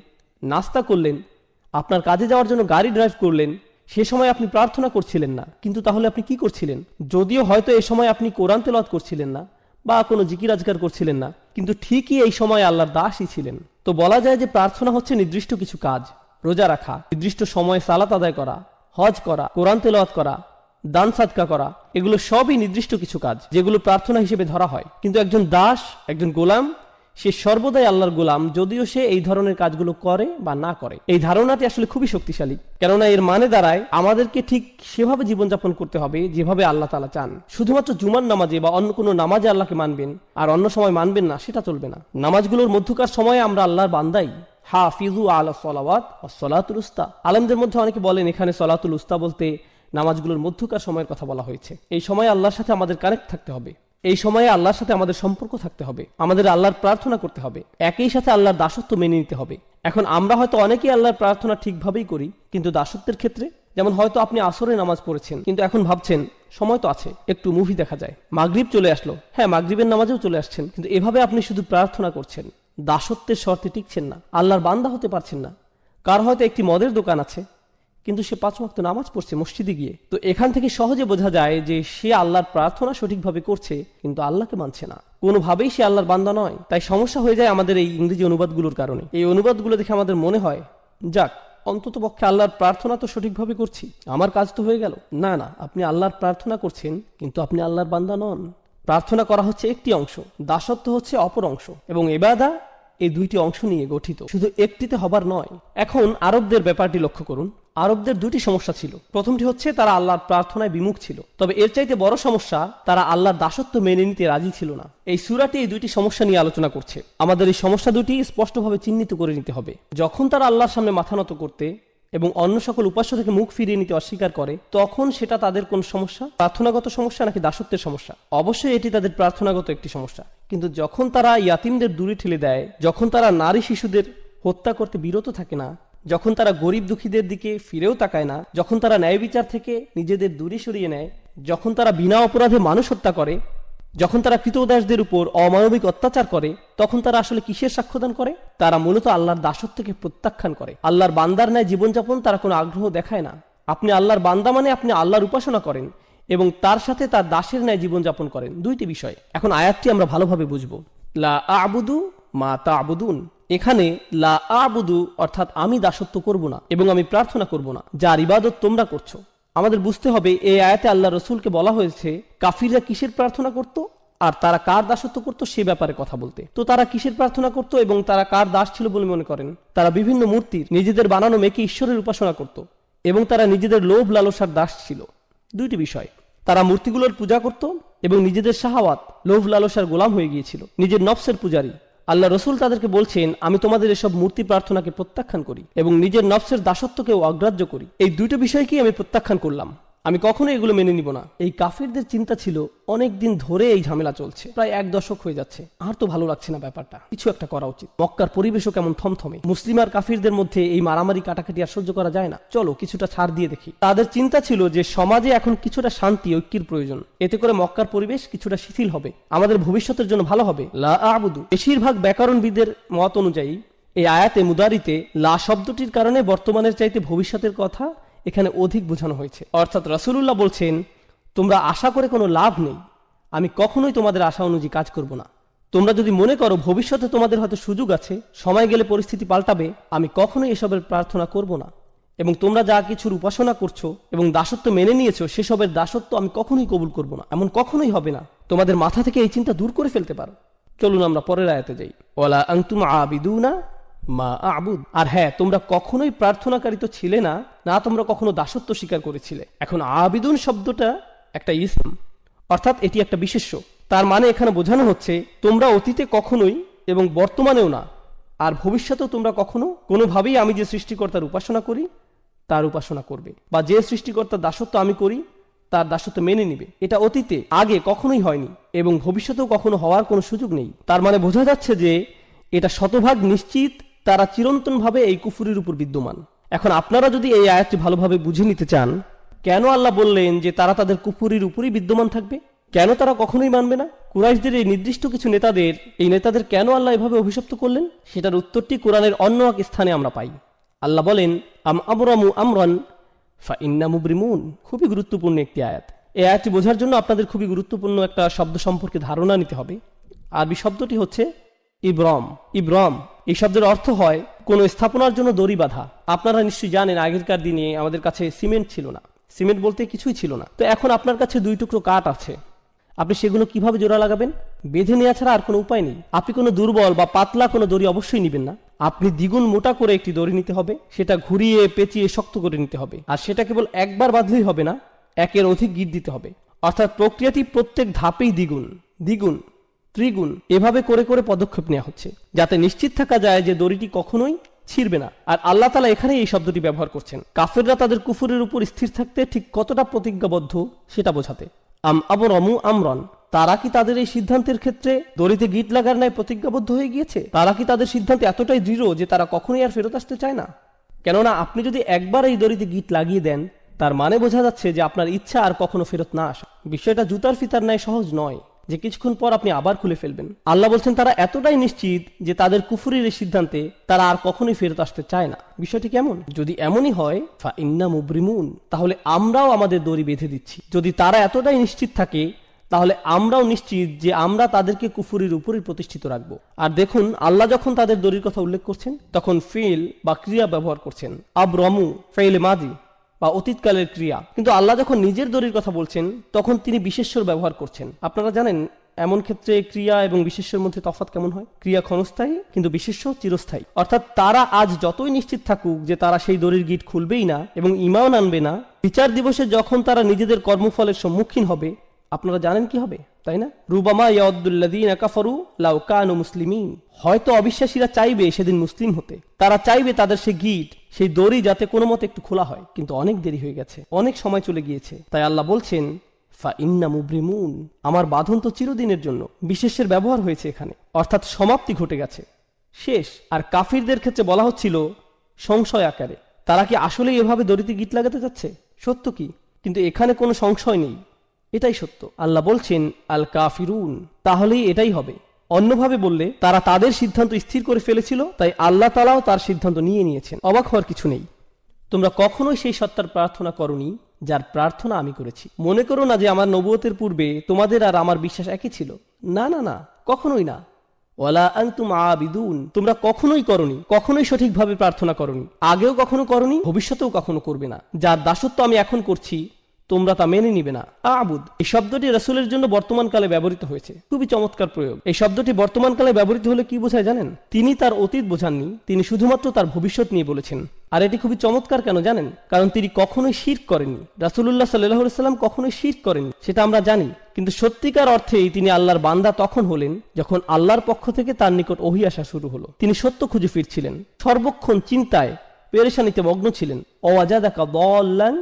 নাস্তা করলেন, আপনার কাজে যাওয়ার জন্য গাড়ি ড্রাইভ করলেন, সে সময় আপনি প্রার্থনা করছিলেন না, কিন্তু তাহলে আপনি কি করছিলেন? যদিও হয়তো এ সময় আপনি কোরআন তেলাওয়াত করছিলেন না বা কোনো জিকির আজকার করছিলেন না, কিন্তু ঠিকই এই সময় আল্লাহর দাসই ছিলেন। তো বলা যায় যে প্রার্থনা হচ্ছে নির্দিষ্ট কিছু কাজ, রোজা রাখা, নির্দিষ্ট সময়ে সালাত আদায় করা, হজ করা, কোরআন তেলাওয়াত করা, দান সাদকা করা, এগুলো সবই নির্দিষ্ট কিছু কাজ যেগুলো প্রার্থনা হিসেবে ধরা হয়। কিন্তু একজন দাস, একজন গোলাম, সে সর্বদাই আল্লাহর গোলাম, যদিও সে এই ধরনের কাজগুলো করে বা না করে। এই ধারণাটি আসলে খুবই শক্তিশালী, কেননা এর মানে দাঁড়ায় আমাদেরকে ঠিক সেভাবে জীবনযাপন করতে হবে যেভাবে আল্লাহ তাআলা চান। শুধুমাত্র জুমার নামাজে বা অন্য কোনো নামাজে আল্লাহকে মানবেন আর অন্য সময় মানবেন না, সেটা চলবে না। নামাজগুলোর মধ্যকার সময়ে আমরা আল্লাহর বান্দাই। হাফিজু আলা সলাওয়াত ওয়াস সালাতুল উস্তা। আলেমদের মধ্যে অনেকে বলেন এখানে সলাতুল উস্তা বলতে নামাজগুলোর মধ্যকার সময়ের কথা বলা হয়েছে। এই সময়ে আল্লাহর সাথে আমাদের কানেক্ট থাকতে হবে, এই সময়ে আল্লাহর সাথে আমাদের সম্পর্ক থাকতে হবে, আমাদের আল্লাহর প্রার্থনা করতে হবে, একই সাথে আল্লাহর দাসত্ব মেনে নিতে হবে। এখন আমরা হয়তো অনেকেই আল্লাহর প্রার্থনা ঠিকভাবেই করি, কিন্তু দাসত্বের ক্ষেত্রে, যেমন হয়তো আপনি আসরে নামাজ পড়েছেন, কিন্তু এখন ভাবছেন সময় তো আছে, একটু মুভি দেখা যায়, মাগরিব চলে আসলো, হ্যাঁ মাগরিবের নামাজেও চলে আসছেন, কিন্তু এভাবে আপনি শুধু প্রার্থনা করছেন, দাসত্বের শর্তে টিকছেন না, আল্লাহর বান্দা হতে পারছেন না। কার হয়তো একটি মদের দোকান আছে, কিন্তু সে 5 ওয়াক্ত নামাজ পড়ছে মসজিদে গিয়ে। তো এখান থেকে সহজে বোঝা যায় যে সে আল্লাহর প্রার্থনা সঠিকভাবে করছে, কিন্তু আল্লাহকে মানছে না, কোনোভাবেই সে আল্লাহর বান্দা নয়। তাই সমস্যা হয়ে যায় আমাদের এই ইংরেজি অনুবাদগুলোর কারণে। এই অনুবাদগুলো দেখে আমাদের মনে হয়, যাক, অন্তত পক্ষে আল্লাহর প্রার্থনা তো সঠিকভাবে করছি, আমার কাজ তো হয়ে গেল। না না, আপনি আল্লাহর প্রার্থনা করছেন, কিন্তু আপনি আল্লাহর বান্দা নন। প্রার্থনা করা হচ্ছে একটি অংশ, দাসত্ব হচ্ছে অপর অংশ, এবং ইবাদা এই দুইটি অংশ নিয়ে গঠিত, শুধু একটিতে হবার নয়। এখন আরবদের ব্যাপারটি লক্ষ্য করুন। আরবদের দুটি সমস্যা ছিল। প্রথমটি হচ্ছে তারা আল্লাহর প্রার্থনায় বিমুখ ছিল, তবে এর চাইতে বড় সমস্যা, তারা আল্লাহর দাসত্ব মেনে নিতে রাজি ছিল না। এই সূরাটি এই দুইটি সমস্যা নিয়ে আলোচনা করছে। আমাদের এই সমস্যা দুটি স্পষ্টভাবে চিহ্নিত করে নিতে হবে। যখন তারা আল্লাহর সামনে মাথা নত করতে এবং অন্য সকল উপাস্য থেকে মুখ ফিরিয়ে নিতে অস্বীকার করে, তখন সেটা তাদের কোন সমস্যা? প্রার্থনাগত সমস্যা নাকি দাসত্বের সমস্যা? অবশ্যই এটি তাদের প্রার্থনাগত একটি সমস্যা। কিন্তু যখন তারা ইয়াতিমদের দূরে ঠেলে দেয়, যখন তারা নারী শিশুদের হত্যা করতে বিরত থাকে না, যখন তারা গরিব দুঃখীদের দিকে ফিরেও তাকায় না, যখন তারা ন্যায় বিচার থেকে নিজেদের দূরে সরিয়ে নেয়, যখন তারা বিনা অপরাধে মানুষ হত্যা করে, যখন তারা কৃতদাসদের উপর অমানবিক অত্যাচার করে তখন তারা আসলে কিসের সাক্ষ্যদান করে? তারা মূলত আল্লাহর দাসত্ব থেকে প্রত্যাখ্যান করে। আল্লাহর বান্দার ন্যায় জীবনযাপন তারা কোনো আগ্রহ দেখায় না। আপনি আল্লাহর বান্দা মানে আপনি আল্লাহর উপাসনা করেন এবং তার সাথে তার দাসের ন্যায় জীবনযাপন করেন, দুইটি বিষয়। এখন আয়াতটি আমরা ভালোভাবে বুঝবো। লা আ'বুদু মা তা'বুদুন, এখানে লা আ'বুদু অর্থাৎ আমি দাসত্ব করব না এবং আমি প্রার্থনা করব না যার ইবাদত তোমরা করছো। আমাদের বুঝতে হবে এই আয়াতে আল্লাহ রসুলকে বলা হয়েছে কাফিররা কিসের প্রার্থনা করত আর তারা কার দাসত্ব করত সে ব্যাপারে কথা বলতে। তো তারা কিসের প্রার্থনা করত এবং তারা কার দাস ছিল বলে মনে করেন? তারা বিভিন্ন মূর্তির নিজেদের বানানো মেয়েকে ঈশ্বরের উপাসনা করত এবং তারা নিজেদের লোভ লালসার দাস ছিল। দুইটি বিষয়, তারা মূর্তিগুলোর পূজা করত এবং নিজেদের শাহাওয়াত লোভ লালসার গোলাম হয়ে গিয়েছিল, নিজের নফসের পূজারী। আল্লাহ রসুল তাদেরকে বলছেন আমি তোমাদের এসব মূর্তি প্রার্থনাকে প্রত্যাখ্যান করি এবং নিজের নফসের দাসত্বকেও অগ্রাহ্য করি। এই দুইটা বিষয়কেই আমি প্রত্যাখ্যান করলাম, আমি কখনো এগুলো মেনে নিব না। এই কাফিরদের চিন্তা ছিল অনেক দিন ধরে এই ঝামেলা চলছে, প্রায় 1 দশক হয়ে যাচ্ছে, আর তো ভালো লাগছে না ব্যাপারটা, কিছু একটা করা উচিত। মক্কার পরিবেশও কেমন থমথমে, মুসলিম আর কাফিরদের মধ্যে এই মারামারি কাটাকাটি আর সহ্য করা যায় না, চলো কিছুটা ছাড় দিয়ে দেখি। তাদের চিন্তা ছিল যে সমাজে এখন কিছুটা শান্তি ঐক্যের প্রয়োজন, এতে করে মক্কার পরিবেশ কিছুটা শিথিল হবে, আমাদের ভবিষ্যতের জন্য ভালো হবে। লা আ'বুদু, বেশিরভাগ ব্যাকরণবিদের মত অনুযায়ী এই আয়াতে মুদারিতে লা শব্দটির কারণে বর্তমানের চাইতে ভবিষ্যতের কথা এখানে অধিক বোঝানো হয়েছে। অর্থাৎ রাসূলুল্লাহ বলছেন তোমরা আশা করে কোনো লাভ নেই, আমি কখনোই তোমাদের আশা অনুযায়ী কাজ করব না। তোমরা যদি মনে করো ভবিষ্যতে তোমাদের হয়তো সুযোগ আছে, সময় গেলে পরিস্থিতি পাল্টাবে, আমি কখনোই এসবের প্রার্থনা করব না। এবং তোমরা যা কিছুর উপাসনা করছো এবং দাসত্ব মেনে নিয়েছো সেসবের দাসত্ব আমি কখনোই কবুল করব না, এমন কখনোই হবে না। তোমাদের মাথা থেকে এই চিন্তা দূর করে ফেলতে পারো। চলুন আমরা পরের আয়াতে যাই। ওয়ালা আনতুম আবিদুনা মা আ'বুদ, আর হ্যাঁ তোমরা কখনোই প্রার্থনাকারী তো ছিলে না, না তোমরা কখনো দাসত্ব স্বীকার করেছিলে। এখন আবিদুন শব্দটা একটা ইসম, অর্থাৎ এটি একটা বিশেষ্য। তার মানে এখানে বোঝানো হচ্ছে তোমরা অতীতে কখনোই এবং বর্তমানেও না আর ভবিষ্যতেও তোমরা কখনো কোনোভাবেই আমি যে সৃষ্টিকর্তার উপাসনা করি তার উপাসনা করবে, বা যে সৃষ্টিকর্তার দাসত্ব আমি করি তার দাসত্ব মেনে নিবে। এটা অতীতে আগে কখনোই হয়নি এবং ভবিষ্যতেও কখনো হওয়ার কোনো সুযোগ নেই। তার মানে বোঝা যাচ্ছে যে এটা শতভাগ নিশ্চিত তারা চিরন্তনভাবে এই কুফুরির উপর বিদ্যমান। এখন আপনারা যদি এই আয়াতটি ভালোভাবে বুঝে নিতে চান, কেন আল্লাহ বললেন যে তারা তাদের কুফুরির উপরই বিদ্যমান থাকবে, কেন তারা কখনোই মানবে না? কুরাইশদের এই নির্দিষ্ট কিছু নেতাদের কেন আল্লাহ এভাবে অভিশপ্ত করলেন, সেটার উত্তরটি কোরআনের অন্য এক স্থানে আমরা পাই। আল্লাহ বলেন আম আবরামু আমরান ফা ইন্না মুবরিমুন। খুবই গুরুত্বপূর্ণ একটি আয়াত। এই আয়াতটি বোঝার জন্য আপনাদের খুবই গুরুত্বপূর্ণ একটা শব্দ সম্পর্কে ধারণা নিতে হবে। আরবি শব্দটি হচ্ছে ইব্রম। ইব্রম এই শব্দের অর্থ হয় কোন স্থাপনার জন্য দড়ি বাঁধা। আপনারা নিশ্চয়ই জানেন আগেরকার দিনে আমাদের কাছে সিমেন্ট ছিল না, সিমেন্ট বলতে কিছুই ছিল না। তো এখন আপনার কাছে 2 টুকরো কাঠ আছে, আপনি সেগুলো কিভাবে জোড়া লাগাবেন? বেঁধে নেওয়া ছাড়া আর কোনো উপায় নেই। আপনি কোনো দুর্বল বা পাতলা কোনো দড়ি অবশ্যই নেবেন না, আপনি দ্বিগুণ মোটা করে একটি দড়ি নিতে হবে, সেটা ঘুরিয়ে পেঁচিয়ে শক্ত করে নিতে হবে। আর সেটা কেবল একবার বাঁধলেই হবে না, একের অধিক গিট দিতে হবে। অর্থাৎ প্রক্রিয়াটি প্রত্যেক ধাপেই দ্বিগুণ, দ্বিগুণ, ত্রিগুণ এভাবে করে করে পদক্ষেপ নেওয়া হচ্ছে, যাতে নিশ্চিত থাকা যায় যে দড়িটি কখনোই ছিঁড়বে না। আর আল্লাহ তাআলা এখানে এই শব্দটি ব্যবহার করছেন কাফেররা তাদের কুফরের উপর স্থির থাকতে ঠিক কতটা প্রতিজ্ঞাবদ্ধ সেটা বোঝাতে। আম আবরামু আমরান, তারা কি তাদের এই সিদ্ধান্তের ক্ষেত্রে দড়িতে গিট লাগার ন্যায় প্রতিজ্ঞাবদ্ধ হয়ে গিয়েছে? তারা কি তাদের সিদ্ধান্তে এতটাই দৃঢ় যে তারা কখনোই আর ফেরত আসতে চায় না? কেননা আপনি যদি একবার এই দড়িতে গিট লাগিয়ে দেন তার মানে বোঝা যাচ্ছে যে আপনার ইচ্ছা আর কখনো ফেরত না আসা। বিষয়টা জুতার ফিতার ন্যায় সহজ নয় যে কিছুক্ষণ পর আপনি আবার খুলে ফেলবেন। আল্লাহ বলছেন তারা এতটাই নিশ্চিত যে তাদের কুফরির এই সিদ্ধান্তে তারা আর কখনোই ফেরত আসতে চায় না। বিষয়টি কেমন? যদি এমনই হয় ফা ইন্না মুবরিমুন, তাহলে আমরাও আমাদের দড়ি বেঁধে দিচ্ছি। যদি তারা এতটাই নিশ্চিত থাকে তাহলে আমরাও নিশ্চিত যে আমরা তাদেরকে কুফরির উপরই প্রতিষ্ঠিত রাখবো। আর দেখুন আল্লাহ যখন তাদের দড়ির কথা উল্লেখ করছেন তখন ফিল বা ক্রিয়া ব্যবহার করছেন। আবরামু ফেইল মাদি বা অতীতকালের ক্রিয়া, কিন্তু আল্লাহ যখন নিজের দড়ির কথা বলছেন তখন তিনি বিশেষ্যর ব্যবহার করছেন। আপনারা জানেন এমন ক্ষেত্রে ক্রিয়া এবং বিশেষ্যের মধ্যে তফাৎ কেমন হয়? ক্রিয়া ক্ষণস্থায়ী কিন্তু বিশেষ্য চিরস্থায়ী। অর্থাৎ তারা আজ যতই নিশ্চিত থাকুক যে তারা সেই দড়ির গিট খুলবেই না এবং ঈমান আনবে না, বিচার দিবসে যখন তারা নিজেদের কর্মফলের সম্মুখীন হবে আপনারা জানেন কি হবে, তাই না? রুবামা ইয়াউদ্দুল্লাযীনা কাফারু লাউ কানু মুসলিমিন, হয়তো অবিশ্বাসীরা চাইবে সেদিন মুসলিম হতে, তারা চাইবে তাদের সেই গিট, সেই দড়ি যাতে কোনো মতে একটু খোলা হয়, কিন্তু অনেক দেরি হয়ে গেছে, অনেক সময় চলে গিয়েছে। তাই আল্লাহ বলছেন ফা ইন্না মুবরিমুন, আমার বাঁধন তো চিরদিনের জন্য। বিশেষের ব্যবহার হয়েছে এখানে, অর্থাৎ সমাপ্তি ঘটে গেছে, শেষ। আর কাফিরদের ক্ষেত্রে বলা হচ্ছিল সংশয় আকারে, তারা কি আসলে এভাবে দড়িতে গিট লাগাতে যাচ্ছে? সত্য কি? কিন্তু এখানে কোনো সংশয় নেই, এটাই সত্য। আল্লাহ বলছেন আল কাফিরুন, তাহলেই এটাই হবে। অন্যভাবে বললে তারা তাদের সিদ্ধান্ত স্থির করে ফেলেছিল, তাই আল্লাহ তাআলাও তার সিদ্ধান্ত নিয়েছেন। অবাক হওয়ার কিছু নেই। তোমরা কখনোই সেই সত্তার প্রার্থনা করনি যার প্রার্থনা আমি করেছি। মনে করো না যে আমার নবুয়তের পূর্বে তোমাদের আর আমার বিশ্বাস একই ছিল। না না না, কখনোই না। ওয়ালা আনতুম আবিদুন, তোমরা কখনোই করনি, কখনোই সঠিকভাবে প্রার্থনা করনি, আগেও কখনো করনি, ভবিষ্যতেও কখনো করবে না। যার দাসত্ব আমি এখন করছি তোমরা তা মেনে নিবে না। আবুদ এই শব্দটি রাসূলের জন্য বর্তমানকালে ব্যবহৃত হয়েছে। খুবই চমৎকার প্রয়োগ। এই শব্দটি বর্তমানকালে ব্যবহৃত হলে কি বোঝায় জানেন? তিনি তার অতীত বোঝাননি, তিনি শুধুমাত্র তার ভবিষ্যৎ নিয়ে বলেছেন। আর এটি খুবই চমৎকার কেন জানেন? কারণ তিনি কখনোই শিরক করেননি। রাসূলুল্লাহ সাল্লাল্লাহু আলাইহি ওয়াসাল্লাম কখনোই শিরক করেননি, সেটা আমরা জানি। কিন্তু সত্যিকার অর্থেই তিনি আল্লাহর বান্দা তখন হলেন যখন আল্লাহর পক্ষ থেকে তার নিকট ওহী আসা শুরু হলো। তিনি সত্য খুঁজে ফিরছিলেন, সর্বক্ষণ চিন্তায় পেরেশানিতে মগ্ন ছিলেন। ওয়াজাদাকা দাল্লান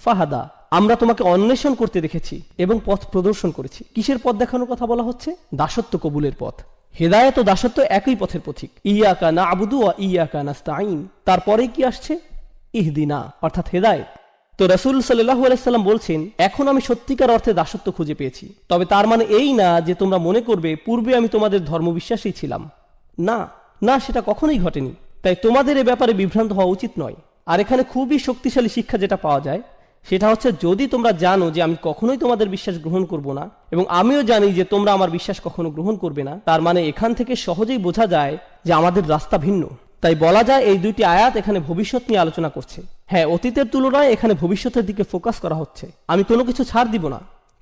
ফাহাদা, আমরা তোমাকে অন্বেষণ করতে দেখেছি এবং পথ প্রদর্শন করেছি। কিসের পথ দেখানোর কথা বলা হচ্ছে? দাসত্ব কবুলের পথ। হেদায়েত ও দাসত্ব একই পথের পথিক। ইয়াকা না'বুদু ওয়া ইয়াকা নাস্তাঈন, তারপরে কি আসছে? ইহদিনা, অর্থাৎ হেদায়েত। তো রাসূল সাল্লাল্লাহু আলাইহি ওয়াসাল্লাম বলছেন, এখন আমি সত্যিকার অর্থে দাসত্ব খুঁজে পেয়েছি। তবে তার মানে এই না যে তোমরা মনে করবে পূর্বে আমি তোমাদের ধর্মবিশ্বাসী ছিলাম। না না, সেটা কখনোই ঘটেনি। তাই তোমাদের এ ব্যাপারে বিভ্রান্ত হওয়া উচিত নয়। আর এখানে খুবই শক্তিশালী শিক্ষা যেটা পাওয়া যায় সেটা হচ্ছে, যদি তোমরা জানো যে আমি কখনোই তোমাদের বিশ্বাস গ্রহণ করব না, এবং আমিও জানি যে তোমরা আমার বিশ্বাস কখনো গ্রহণ করবে না, তার মানে এখান থেকে সহজেই বোঝা যায় যে আমাদের রাস্তা ভিন্ন। তাই বলা যায় এই দুইটি আয়াত এখানে ভবিষ্যৎ নিয়ে আলোচনা করছে। হ্যাঁ, অতীতের তুলনায় এখানে ভবিষ্যতের দিকে ফোকাস করা হচ্ছে। আমি কোনো কিছু ছাড় দিব না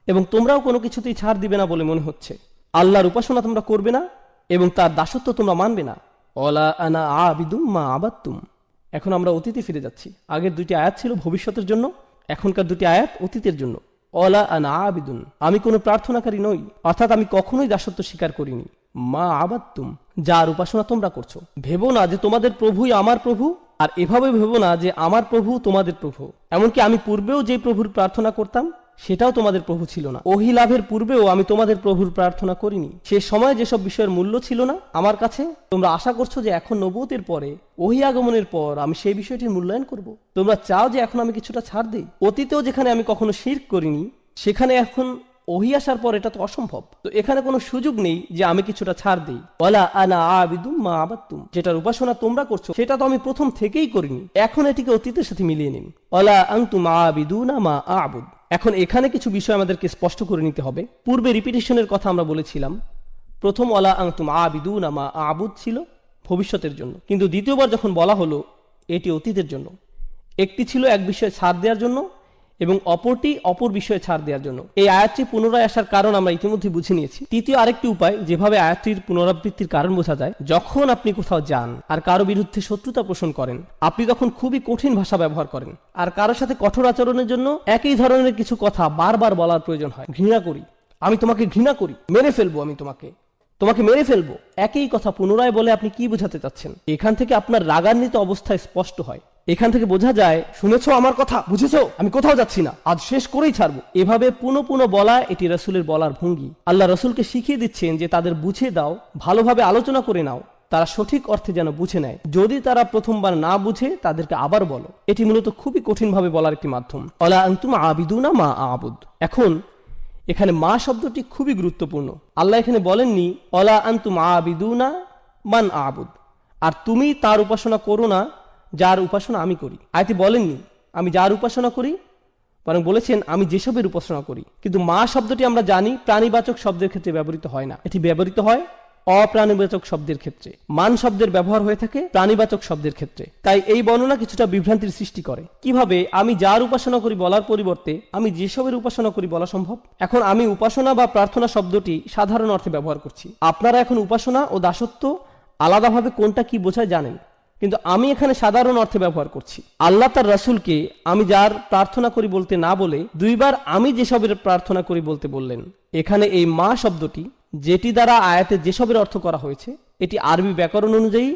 এবং তোমরাও কোনো কিছুতেই ছাড় দিবে না বলে মনে হচ্ছে। আল্লাহর উপাসনা তোমরা করবে না এবং তার দাসত্ব তোমরা মানবে না। ওয়ালা আনা আবিদুম মা আবাদতুম। এখন আমরা অতীতে ফিরে যাচ্ছি। আগের দুইটি আয়াত ছিল ভবিষ্যতের জন্য, এখনকার দুটি আয়াত অতীতের জন্য। ওয়ালা আনা আবিদুন, আমি কোনো প্রার্থনাকারী নই, অর্থাৎ আমি কখনোই দাসত্ব স্বীকার করিনি। মা আবাদতুম, যার উপাসনা তোমরা করছো। ভেবো না যে তোমাদের প্রভুই আমার প্রভু, আর এভাবে ভেবো না যে আমার প্রভু তোমাদের প্রভু। এমনকি আমি পূর্বেও যে প্রভুর প্রার্থনা করতাম সেটাও তোমাদের প্রভু ছিল না। ওহী লাভের পূর্বেও আমি তোমাদের প্রভুর প্রার্থনা করিনি। সে সময় যেসব বিষয়ের মূল্য ছিল না আমার কাছে, তোমরা আশা করছো যে এখন নবুয়তের পরে, ওহী আগমনের পর আমি সেই বিষয়টির মূল্যায়ন করব। তোমরা চাও যে এখন আমি কিছুটা ছাড় দেই। অতীতেও যেখানে আমি কখনো শিরক করিনি, সেখানে এখন ওহী আসার পর এটা তো অসম্ভব। তো এখানে কোনো সুযোগ নেই যে আমি কিছুটা ছাড় দিই। ওয়ালা আনা আবিদুম মা আবাদতুম, যেটার উপাসনা তোমরা করছো সেটা তো আমি প্রথম থেকেই করিনি। এখন এটিকে অতীতের সাথে মিলিয়ে নিন। ওয়ালা আনতুম আবিদুনা মা আবুদ। এখন এখানে কিছু বিষয় আমাদেরকে স্পষ্ট করে নিতে হবে। পূর্বে রিপিটেশনের কথা আমরা বলেছিলাম। প্রথম ওয়ালা আনতুম আবিদুনা মা আবুদ ছিল ভবিষ্যতের জন্য, কিন্তু দ্বিতীয়বার যখন বলা হলো এটি অতীতের জন্য। একটি ছিল এক বিষয়ে ছাড় দেওয়ার জন্য এবং অপরটি অপর বিষয়ে ছাড় দেওয়ার জন্য। এই আয়াতটি পুনরায় আসার কারণ আমরা ইতিমধ্যে বুঝে নিয়েছি। তৃতীয় আরেকটি উপায় যেভাবে আয়াতটির পুনরাবৃত্তির কারণ বোঝা যায়, যখন আপনি কোথাও যান আর কারো বিরুদ্ধে শত্রুতা পোষণ করেন, আপনি তখন খুবই কঠিন ভাষা ব্যবহার করেন আর কারোর সাথে কঠোর আচরণের জন্য একই ধরনের কিছু কথা বারবার বলার প্রয়োজন হয়। ঘৃণা করি, আমি তোমাকে ঘৃণা করি, মেরে ফেলবো, আমি তোমাকে মেরে ফেলবো। একই কথা পুনরায় বলে আপনি কি বোঝাতে চাচ্ছেন? এখান থেকে আপনার রাগান্বিত অবস্থায় স্পষ্ট হয়। এখান থেকে বোঝা যায়, শুনেছো আমার কথা, বুঝেছো, আমি কোথাও যাচ্ছি না, আজ শেষ করেই ছাড়বো। এভাবে পুনঃ পুনঃ বলা এটি রাসূলের বলার ভঙ্গি। আল্লাহ রাসূলকে শিখিয়ে দিচ্ছেন যে তাদের বুঝিয়ে দাও, ভালোভাবে আলোচনা করে নাও, তারা সঠিক অর্থে যেন বুঝে নেয়। যদি তারা প্রথমবার না বুঝে তাদেরকে আবার বলো। এটি মূলত খুবই কঠিনভাবে বলার একটি মাধ্যম। ওয়ালা আনতুম আবিদুনা মা আবুদ। এখন এখানে মা শব্দটি খুবই গুরুত্বপূর্ণ। আল্লাহ এখানে বলেননি ওয়ালা আনতুম আবিদুনা মান আবুদ, আর তুমি তার উপাসনা করো না যার উপাসনা আমি করি। আয়াতে বলেননি আমি যার উপাসনা করি, বরং বলেছেন আমি যেসবের উপাসনা করি। কিন্তু মা শব্দটি আমরা জানি প্রাণীবাচক শব্দের ক্ষেত্রে ব্যবহৃত হয় না, এটি ব্যবহৃত হয় অপ্রাণীবাচক শব্দের ক্ষেত্রে। মান শব্দের ব্যবহার হয়ে থাকে প্রাণীবাচক শব্দের ক্ষেত্রে। তাই এই বর্ণনা কিছুটা বিভ্রান্তির সৃষ্টি করে। কিভাবে আমি যার উপাসনা করি বলার পরিবর্তে আমি যেসবের উপাসনা করি বলা সম্ভব? এখন আমি উপাসনা বা প্রার্থনা শব্দটি সাধারণ অর্থে ব্যবহার করছি। আপনারা এখন উপাসনা ও দাসত্ব আলাদাভাবে কোনটা কি বোঝায় জানেন, কিন্তু আমি এখানে সাধারণ অর্থে ব্যবহার করছি। আল্লাহ তার রাসূলকে আমি যার প্রার্থনা করি বলতে না বলে দুইবার আমি যেসবের প্রার্থনা করি বলতে বললেন। এখানে এই মা শব্দটি, যেটি দ্বারা আয়াতে যেসবের অর্থ করা হয়েছে, এটি আরবি ব্যাকরণ অনুযায়ী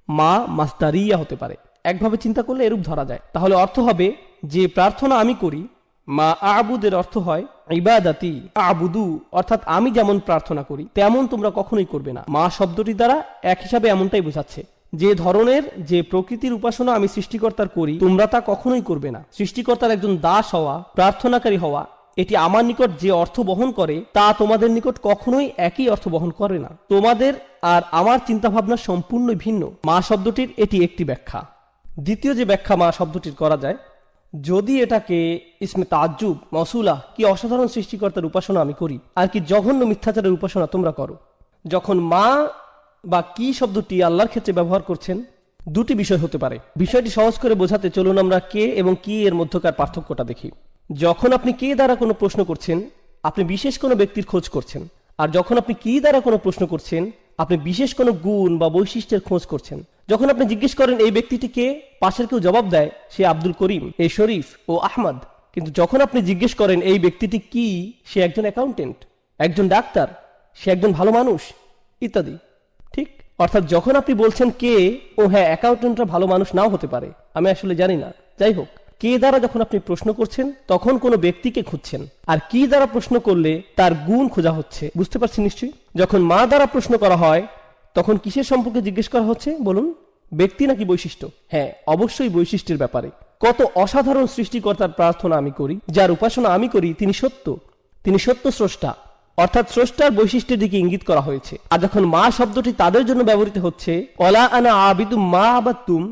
মা মাসদারিয়া হতে পারে। একভাবে চিন্তা করলে এরূপ ধরা যায়। তাহলে অর্থ হবে যে প্রার্থনা আমি করি। মা আবুদের অর্থ হয় ইবাদাতি আবুদু, অর্থাৎ আমি যেমন প্রার্থনা করি তেমন তোমরা কখনোই করবে না। মা শব্দটি দ্বারা এক হিসাবে এমনটাই বোঝাচ্ছে, যে ধরনের যে প্রকৃতির উপাসনা আমি সৃষ্টিকর্তার করি তোমরা তা কখনোই করবে না। সৃষ্টিকর্তার একজন দাস হওয়া, প্রার্থনাকারী হওয়া, এটি আমার নিকট যে অর্থ বহন করে তা তোমাদের নিকট কখনোই একই অর্থ বহন করে না। তোমাদের আর আমার চিন্তাভাবনা সম্পূর্ণ ভিন্ন। মা শব্দটির এটি একটি ব্যাখ্যা। দ্বিতীয় যে ব্যাখ্যা মা শব্দটির করা যায়, যদি এটাকে ইসমে তাজ্জুব মৌসুলা, কি অসাধারণ সৃষ্টিকর্তার উপাসনা আমি করি আর কি জঘন্য মিথ্যাচারের উপাসনা তোমরা করো। যখন মা বা কি শব্দটি আল্লাহর ক্ষেত্রে ব্যবহার করছেন, দুটি বিষয় হতে পারে। বিষয়টি সহজ করে বোঝাতে চলুন আমরা কে এবং কি এর মধ্যকার পার্থক্যটা দেখি। যখন আপনি কে দ্বারা কোনো প্রশ্ন করছেন, আপনি বিশেষ কোনো ব্যক্তির খোঁজ করছেন। আর যখন আপনি কি দ্বারা কোনো প্রশ্ন করছেন, আপনি বিশেষ কোনো গুণ বা বৈশিষ্ট্যের খোঁজ করছেন। যখন আপনি জিজ্ঞেস করেন এই ব্যক্তিটি কে, পাশের কেউ জবাব দেয় সে আব্দুল করিম, এ শরীফ ও আহমদ। কিন্তু যখন আপনি জিজ্ঞেস করেন এই ব্যক্তিটি কি, সে একজন অ্যাকাউন্টেন্ট, একজন ডাক্তার, সে একজন ভালো মানুষ ইত্যাদি। ঠিক, অর্থাৎ যখন আপনি বলছেন কে, ও হ্যাঁ অ্যাকাউন্টেন্টরা ভালো মানুষ নাও হতে পারে, আমি আসলে জানি না, যাই হোক, কে দ্বারা যখন আপনি প্রশ্ন করছেন তখন কোনো ব্যক্তিকে খুঁজছেন। আর কি দ্বারা প্রশ্ন করলে তার গুণ খোঁজা হচ্ছে। বুঝতে পারছেন নিশ্চয়ই? যখন মা দ্বারা প্রশ্ন করা হয় তখন কিসের সম্পর্কে জিজ্ঞেস করা হচ্ছে বলুন? ব্যক্তি নাকি বৈশিষ্ট্য? হ্যাঁ, অবশ্যই বৈশিষ্ট্যের ব্যাপারে। কত অসাধারণ সৃষ্টিকর্তার প্রার্থনা আমি করি, যার উপাসনা আমি করি, তিনি সত্য, তিনি সত্য স্রষ্টা, অর্থাৎ স্রষ্টার বৈশিষ্ট্যের দিকে ইঙ্গিত করা হয়েছে। আর যখন মা শব্দটি তাদের জন্য ব্যবহৃত হচ্ছে, অলা আনা আবিদুম মা আবাদতুম,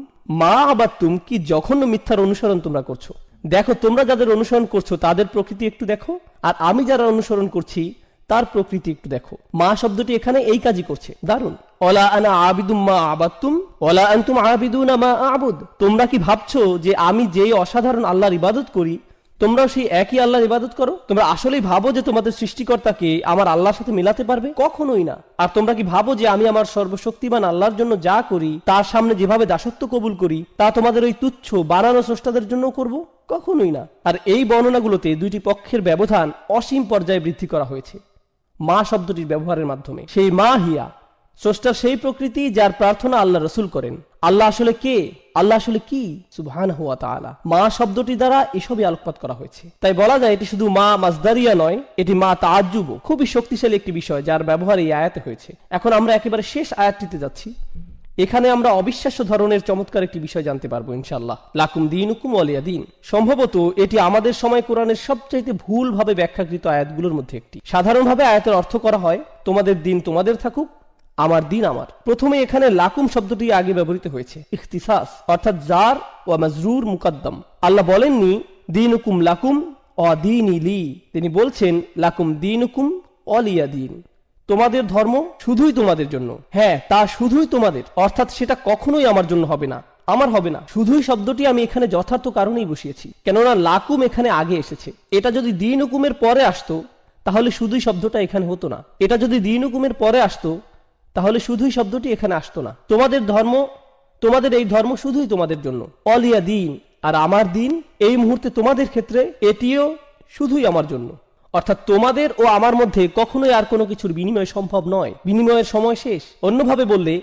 মা আবাদতুম, কি জঘন্য মিথ্যার অনুসরণ তোমরা করছো। দেখো, তোমরা যাদের অনুসরণ করছো তাদের প্রকৃতি একটু দেখো, আর আমি যারা অনুসরণ করছি তার প্রকৃতি একটু দেখো। মা শব্দটি এখানে এই কাজই করছে। দারুণ। অলা আনা আবিদুম মা আবাদতুম ওয়ালা আনতুম আবিদুনা মা আবুদ। তোমরা কি ভাবছো যে আমি যেই অসাধারণ আল্লাহর ইবাদত করি তোমরাও সেই একই আল্লাহর ইবাদত করো? তোমরা আসলেই ভাবো যে তোমাদের সৃষ্টিকর্তাকে আমার আল্লাহর সাথে মিলাতে পারবে? কখনোই না। আর তোমরা কি ভাবো যে আমি আমার সর্বশক্তিমান আল্লাহর জন্য যা করি, তার সামনে যেভাবে দাসত্ব কবুল করি, তা তোমাদের ওই তুচ্ছ বানানো স্রষ্টাদের জন্য করব? কখনোই না। আর এই বর্ণনাগুলোতে দুইটি পক্ষের ব্যবধান অসীম পর্যায়ে বৃদ্ধি করা হয়েছে মা শব্দটির ব্যবহারের মাধ্যমে। সেই মা হিয়া, স্রষ্টার সেই প্রকৃতি যার প্রার্থনা আল্লাহ রসুল করেন। আল্লাহ আসলে কে, আল্লাহ আসলে কি, সুবহানাহু ওয়া তাআলা। মা শব্দটি দ্বারা এসবই আলোকপাত করা হয়েছে। তাই বলা যায় এটি শুধু মা মাজদারিয়া নয়, এটি মা তাআজ্জুব, খুবই শক্তিশালী একটি বিষয় যার ব্যবহার এই আয়াতে হয়েছে। এখন আমরা একেবারে শেষ আয়াতটিতে যাচ্ছি। এখানে আমরা অবিশ্বাস্য ধরনের চমৎকার একটি বিষয় জানতে পারবো ইনশাআল্লাহ। লাকুম দীনুকুম ওয়ালিয়া দিন। সম্ভবত এটি আমাদের সময় কোরআনের সবচাইতে ভুলভাবে ব্যাখ্যাকৃত আয়াতগুলোর মধ্যে একটি। সাধারণভাবে আয়াতের অর্থ করা হয় তোমাদের দিন তোমাদের থাকুক, আমার দিন আমার। প্রথমে এখানে লাকুম শব্দটি আগে ব্যবহৃত হয়েছে ইখতিসাস, অর্থাৎ জার ওয়া মাজরুর মুকাদ্দাম। আল্লাহ বলেননি দীনুকুম লাকুম ওয়া দীনি লি, তিনি বলছেন লাকুম দীনুকুম ওয়ালিয়া দিন, তোমাদের ধর্ম শুধুই তোমাদের জন্য। হ্যাঁ, তা শুধুই তোমাদের, অর্থাৎ সেটা কখনোই আমার জন্য হবে না, আমার হবে না। শুধুই শব্দটি আমি এখানে যথার্থ কারণেই বসিয়েছি, কেননা লাকুম এখানে আগে এসেছে। এটা যদি দিন হুকুমের পরে আসতো তাহলে শুধুই শব্দটা এখানে হতো না। এটা যদি দিন হুকুমের পরে আসতো তাহলে শুধুই শব্দটি এখানে আসতো না। তোমাদের ধর্ম, তোমাদের এই ধর্ম শুধুই তোমাদের জন্য। অলিয়া দিন, আর আমার দিন এই মুহূর্তে তোমাদের ক্ষেত্রে এটিও শুধুই আমার জন্য। অর্থাৎ তোমাদের ও আমার মধ্যে কখনোই আর কোনো কিছুর বিনিময় সম্ভব নয়, বিনিময়ের সময় শেষ। অন্যভাবে বললে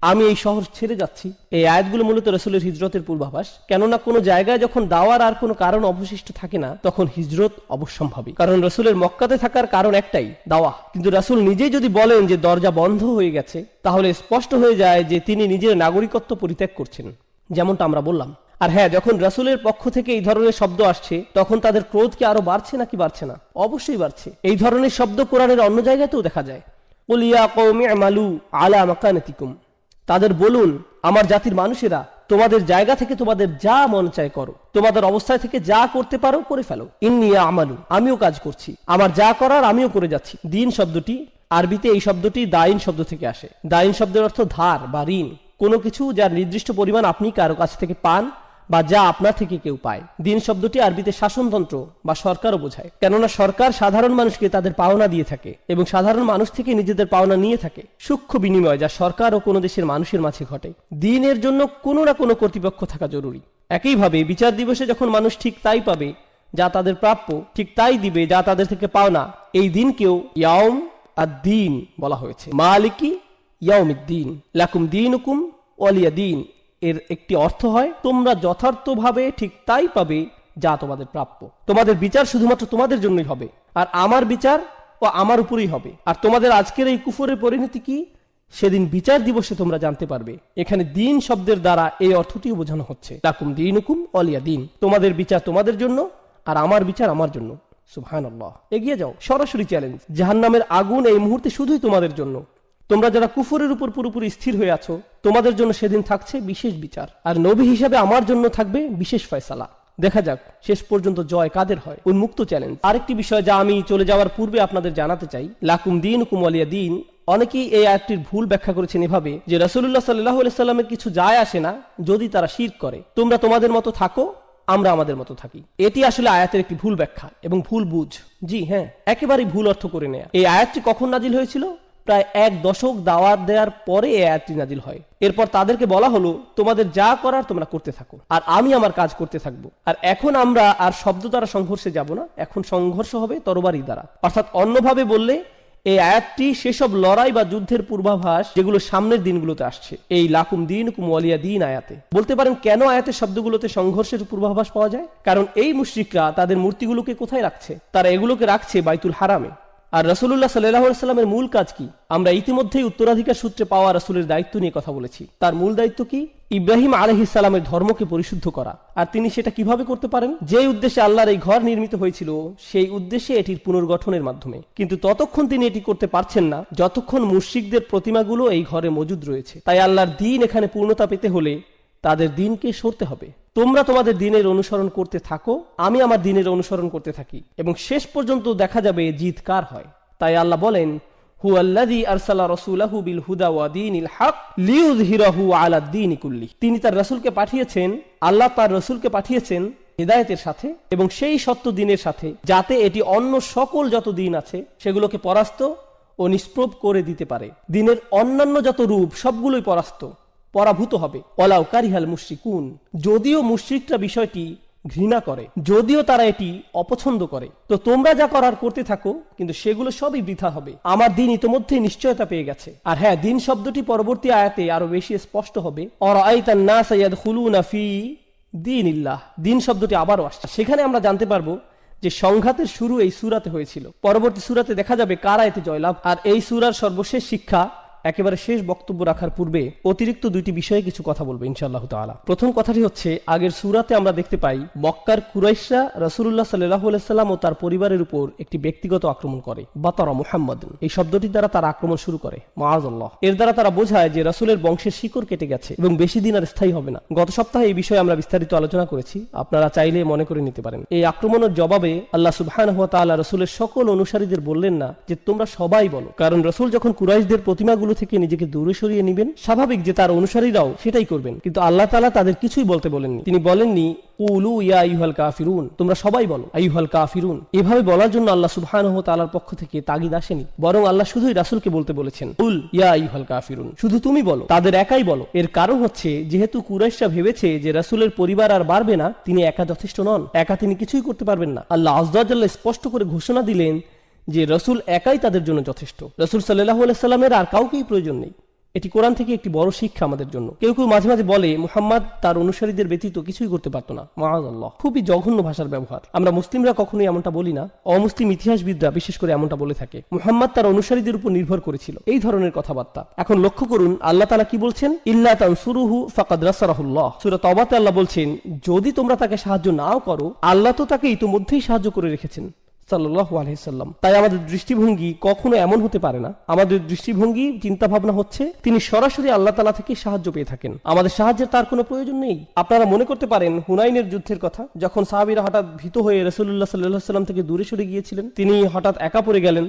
আমি এই শহর ছেড়ে যাচ্ছি। এই আয়াতগুলো মূলত রাসূলের হিজরতের পূর্বাভাস, কেননা কোনো জায়গায় যখন দাওয়ার আর কোনো কারণ অবশিষ্ট থাকে না তখন হিজরত অবশ্যম্ভাবী। কারণ রাসূলের মক্কাতে থাকার কারণ একটাই, দাওয়া। কিন্তু রাসূল নিজেই যদি বলেন যে দরজা বন্ধ হয়ে গেছে, তাহলে স্পষ্ট হয়ে যায় যে তিনি নিজের নাগরিকত্ব পরিত্যাগ করছেন, যেমনটা আমরা বললাম। আর হ্যাঁ, যখন রাসূলের পক্ষ থেকে এই ধরনের শব্দ আসছে তখন তাদের ক্রোধ কি আরো বাড়ছে নাকি বাড়ছে না? অবশ্যই বাড়ছে। এই ধরনের শব্দ কোরআনের অন্য জায়গাতেও দেখা যায়। কুল ইয়া কওমি আমালু আলা মাকানাতিকুম, তাদের বলুন আমার জাতির মানুষেরা তোমাদের জায়গা থেকে তোমাদের যা মন চায় করো, তোমাদের অবস্থায় থেকে যা করতে পারো করে ফেলো। ইন্নী আমালু, আমিও কাজ করছি, আমার যা করার আমিও করে যাচ্ছি। দিন শব্দটি আরবিতে এই শব্দটি দাইন শব্দ থেকে আসে। দাইন শব্দের অর্থ ধার বা ঋণ, কোনো কিছু যার নির্দিষ্ট পরিমাণ আপনি কারো কাছ থেকে পান বা যা আপনার থেকে কেউ পায়। দিন শব্দটি আরবিতে শাসনতন্ত্র বা সরকারও বোঝায়, কেননা সরকার সাধারণ মানুষকে তাদের পাওনা দিয়ে থাকে এবং সাধারণ মানুষ থেকে নিজেদের পাওনা নিয়ে থাকে। সূক্ষ্ম বিনিময় যা সরকার ও কোনো দেশের মানুষের মাঝে ঘটে। দিনের জন্য কোনো না কোনো কর্তৃপক্ষ থাকা জরুরি। একইভাবে বিচার দিবসে যখন মানুষ ঠিক তাই পাবে যা তাদের প্রাপ্য, ঠিক তাই দিবে যা তাদের থেকে পাওনা, এই দিনকেও ইয়াউম আদ-দ্বীন বলা হয়েছে। মালিকি ইয়াউমিদ্দিন, লাকুম দীনুকুম ওয়ালিয়া দিন। এর একটি অর্থ হয় তোমরা যথার্থভাবে ঠিক তাই পাবে যা তোমাদের প্রাপ্য। তোমাদের বিচার শুধুমাত্র তোমাদের জন্যই হবে, আর আমার বিচার ও আমার উপরেই হবে। আর তোমাদের আজকের এই কুফরের পরিণতি কি সেদিন বিচার দিবসে তোমরা জানতে পারবে। এখানে দিন শব্দের দ্বারা এই অর্থটিও বোঝানো হচ্ছে লাকুম দীনুকুম ওয়ালিয়া দিন, তোমাদের বিচার তোমাদের জন্য আর আমার বিচার আমার জন্য। সুবহানাল্লাহ। এগিয়ে যাও, সরাসরি চ্যালেঞ্জ। জাহান্নামের আগুন এই মুহূর্তে শুধুই তোমাদের জন্য। তোমরা যারা কুফরের উপর পুরোপুরি স্থির হয়ে আছো, তোমাদের জন্য সেদিন থাকছে বিশেষ বিচার, আর নবী হিসাবে আমার জন্য থাকবে বিশেষ ফয়সালা। দেখা যাক শেষ পর্যন্ত জয় কাদের হয়। উন্মুক্ত চ্যালেঞ্জ। আরেকটি বিষয় যা আমি চলে যাওয়ার পূর্বে আপনাদের জানাতে চাই, লাকুম দীনুকুম ওয়ালিয়া দীন। অনেকেই এই আয়াতটির ভুল ব্যাখ্যা করেছেন এভাবে যে রাসূলুল্লাহ সাল্লাল্লাহু আলাইহি সাল্লামের কিছু যায় আসে না যদি তারা শিরক করে, তোমরা তোমাদের মতো থাকো, আমরা আমাদের মতো থাকি। এটি আসলে আয়াতের একটি ভুল ব্যাখ্যা এবং ভুল বুঝ। জি হ্যাঁ, একেবারেই ভুল অর্থ করে নেয়া। এই আয়াতটি কখন নাজিল হয়েছিল? প্রায় 1 দশক দাওয়াত দেওয়ার পরে এই আয়াতটি নাজিল হয়। এরপর তাদেরকে বলা হলো তোমাদের যা করার তোমরা করতে থাকো, আর আমি আমার কাজ করতে থাকবো। আর এখন আমরা আর শব্দ দ্বারা সংঘর্ষে যাব না, এখন সংঘর্ষ হবে তরবারি দ্বারা। অর্থাৎ অন্যভাবে বললে এই আয়াতটি সেসব লড়াই বা যুদ্ধের পূর্বাভাস যেগুলো সামনের দিনগুলোতে আসছে। এই লাকুম দীনুকুম ওয়ালিয়া দীন আয়াতে বলতে পারেন কেন আয়াতের শব্দগুলোতে সংঘর্ষের পূর্বাভাস পাওয়া যায়? কারণ এই মুশরিকরা তাদের মূর্তিগুলোকে কোথায় রাখছে? তারা এগুলোকে রাখছে বাইতুল হারামে। আর রাসূলুল্লাহ সাল্লাল্লাহু আলাইহি সাল্লামের মূল কাজ কি? আমরা ইতিমধ্যেই উত্তরাধিকার সূত্রে পাওয়া রাসূলের দায়িত্ব নিয়ে কথা বলেছি। তার মূল দায়িত্ব কি? ইব্রাহিম আলাইহিস সালামের ধর্মকে পরিশুদ্ধ করা। আর তিনি সেটা কিভাবে করতে পারেন? যে উদ্দেশ্যে আল্লাহর এই ঘর নির্মিত হয়েছিল সেই উদ্দেশ্যে এটির পুনর্গঠনের মাধ্যমে। কিন্তু ততক্ষণ তিনি এটি করতে পারছেন না যতক্ষণ মুশরিকদের প্রতিমাগুলো এই ঘরে মজুদ রয়েছে। তাই আল্লাহর দ্বীন এখানে পূর্ণতা পেতে হলে তাদের দ্বীনকে সরতে হবে। তোমরা তোমাদের দ্বীনের অনুসরণ করতে থাকো, আমি আমার দ্বীনের অনুসরণ করতে থাকি, এবং শেষ পর্যন্ত দেখা যাবে জিত কার হয়। তাই আল্লাহ বলেন, হুয়াল্লাযী আরসালা রাসূলাহু বিল হুদা ওয়া দীনিল হক লিইয়ুযহিরাহু আলাদ দীনি কুল্লি। তিনি তার রাসূলকে পাঠিয়েছেন, আল্লাহ তার রাসূলকে পাঠিয়েছেন হিদায়াতের সাথে এবং সেই সত্য দ্বীনের সাথে, যাতে এটি অন্য সকল যত দ্বীন আছে সেগুলোকে পরাস্ত ও নিষ্প্রভ করে দিতে পারে। দ্বীনের অন্যান্য যত রূপ সবগুলোই পরাভূত হবে। ওয়ালাউ কারিহাল মুশরিকুন। যদিও মুশরিকরা বিষয়টি ঘৃণা করে, যদিও তারা এটি অপছন্দ করে, তো তোমরা যা করার করতে থাকো, কিন্তু সেগুলো সবই বৃথা হবে। আমার দ্বীন ইতোমধ্যেই নিশ্চয়তা পেয়ে গেছে। আর হ্যাঁ, দ্বীন শব্দটি পরবর্তী আয়াতে আরো বেশি স্পষ্ট হবে। আরাআইতান নাসা ইয়াদখুলুনা ফি দীনিল্লাহ। দ্বীন শব্দটি আবারও আসছে। সেখানে আমরা জানতে পারবো যে সংঘাতের শুরু এই সূরাতে হয়েছিল। পরবর্তী সূরাতে দেখা যাবে কারা এতে জয়লাভ। আর এই সূরার সর্বশেষ শিক্ষা একেবারে শেষ বক্তব্য রাখার পূর্বে অতিরিক্ত দুইটি বিষয়ে কিছু কথা বলবো ইনশাআল্লাহ তাআলা। প্রথম কথাটি হচ্ছে, আগের সূরাতে আমরা দেখতে পাই মক্কার কুরাইশরা রাসূলুল্লাহ সাল্লাল্লাহু আলাইহি সাল্লাম ও তার পরিবারের উপর একটি ব্যক্তিগত আক্রমণ করে। বাতারা মুহাম্মাদুন, এই শব্দটি দ্বারা তারা আক্রমণ শুরু করে। মাআযাল্লাহ। এর দ্বারা তারা বোঝায় যে রাসূলের বংশের শিকড় কেটে গেছে এবং বেশি দিন আর স্থায়ী হবে না। গত সপ্তাহে এই বিষয়ে আমরা বিস্তারিত আলোচনা করেছি, আপনারা চাইলে মনে করে নিতে পারেন। এই আক্রমণের জবাবে আল্লাহ সুবহানাহু ওয়া তাআলা রাসূলের সকল অনুসারীদের বললেন না যে তোমরা সবাই বলো, কারণ রাসূল যখন কুরাইশদের প্রতিমাগুলো থেকে নিজেকে দূরে সরিয়ে নেবেন, স্বাভাবিক যে তার অনুসারীরাও সেটাই করবেন। কিন্তু আল্লাহ তাআলা তাদের কিছুই বলতে বলেননি। তিনি বলেননি কুলু ইয়া আইয়ুহাল কাফিরুন, তোমরা সবাই বলো আইয়ুহাল কাফিরুন। এভাবে বলার জন্য আল্লাহ সুবহানাহু ওয়া তাআলার পক্ষ থেকে তাগিদ আসেনি, বরং আল্লাহ শুধুই রাসূলকে বলতে বলেছেন কুল ইয়া আইয়ুহাল কাফিরুন, শুধু তুমি বলো, তাদের একাই বলো। এর কারণ হচ্ছে যেহেতু কুরাইশরা ভেবেছে যে রাসূলের পরিবার আর বাড়বে না, তিনি একা যথেষ্ট নন, একা তিনি কিছুই করতে পারবেন না। আল্লাহ আযজা ওয়া জাল্লা স্পষ্ট করে ঘোষণা দিলেন যে রাসূল একাই তাদের জন্য যথেষ্ট। রাসূল সাল্লাল্লাহু আলাইহি সাল্লামের আর কাউকেই প্রয়োজন নেই। এটি কোরআন থেকে একটি বড় শিক্ষা আমাদের জন্য। কেউ কেউ মাঝে মাঝে বলে মুহাম্মদ তার অনুসারীদের ব্যতীত কিছুই করতে পারতো না। মাআযাল্লাহ, খুবই জঘন্য ভাষার ব্যবহার। আমরা মুসলিমরা কখনোই এমনটা বলি না, অমুসলিম ইতিহাসবিদরা বিশেষ করে এমনটা বলে থাকে। মুহাম্মদ তার অনুসারীদের উপর নির্ভর করেছিল, এই ধরনের কথাবার্তা। এখন লক্ষ্য করুন আল্লাহ তাআলা কি বলছেন, ইল্লা তানসুরুহু ফাকাদ নাসারাহুল্লাহ। সূরা তাওবাতে আল্লাহ বলছেন, যদি তোমরা তাকে সাহায্য নাও করো, আল্লাহ তো তাকে ইতিমধ্যেই সাহায্য করে রেখেছেন সাল্লাল্লাহু আলাইহি সাল্লাম। তাই আমাদের দৃষ্টিভঙ্গি কখনো এমন হতে পারে না। আমাদের দৃষ্টিভঙ্গি, চিন্তা ভাবনা হচ্ছে তিনি সরাসরি আল্লাহ তাআলা থেকে সাহায্য পেয়ে থাকেন, আমাদের সাহায্যের তার কোনো প্রয়োজন নেই। আপনারা মনে করতে পারেন হুনাইনের যুদ্ধের কথা, যখন সাহাবীরা হঠাৎ ভীত হয়ে রাসূলুল্লাহ সাল্লাল্লাহু আলাইহি সাল্লাম থেকে দূরে সরে গিয়েছিলেন, তিনি হঠাৎ একা পড়ে গেলেন।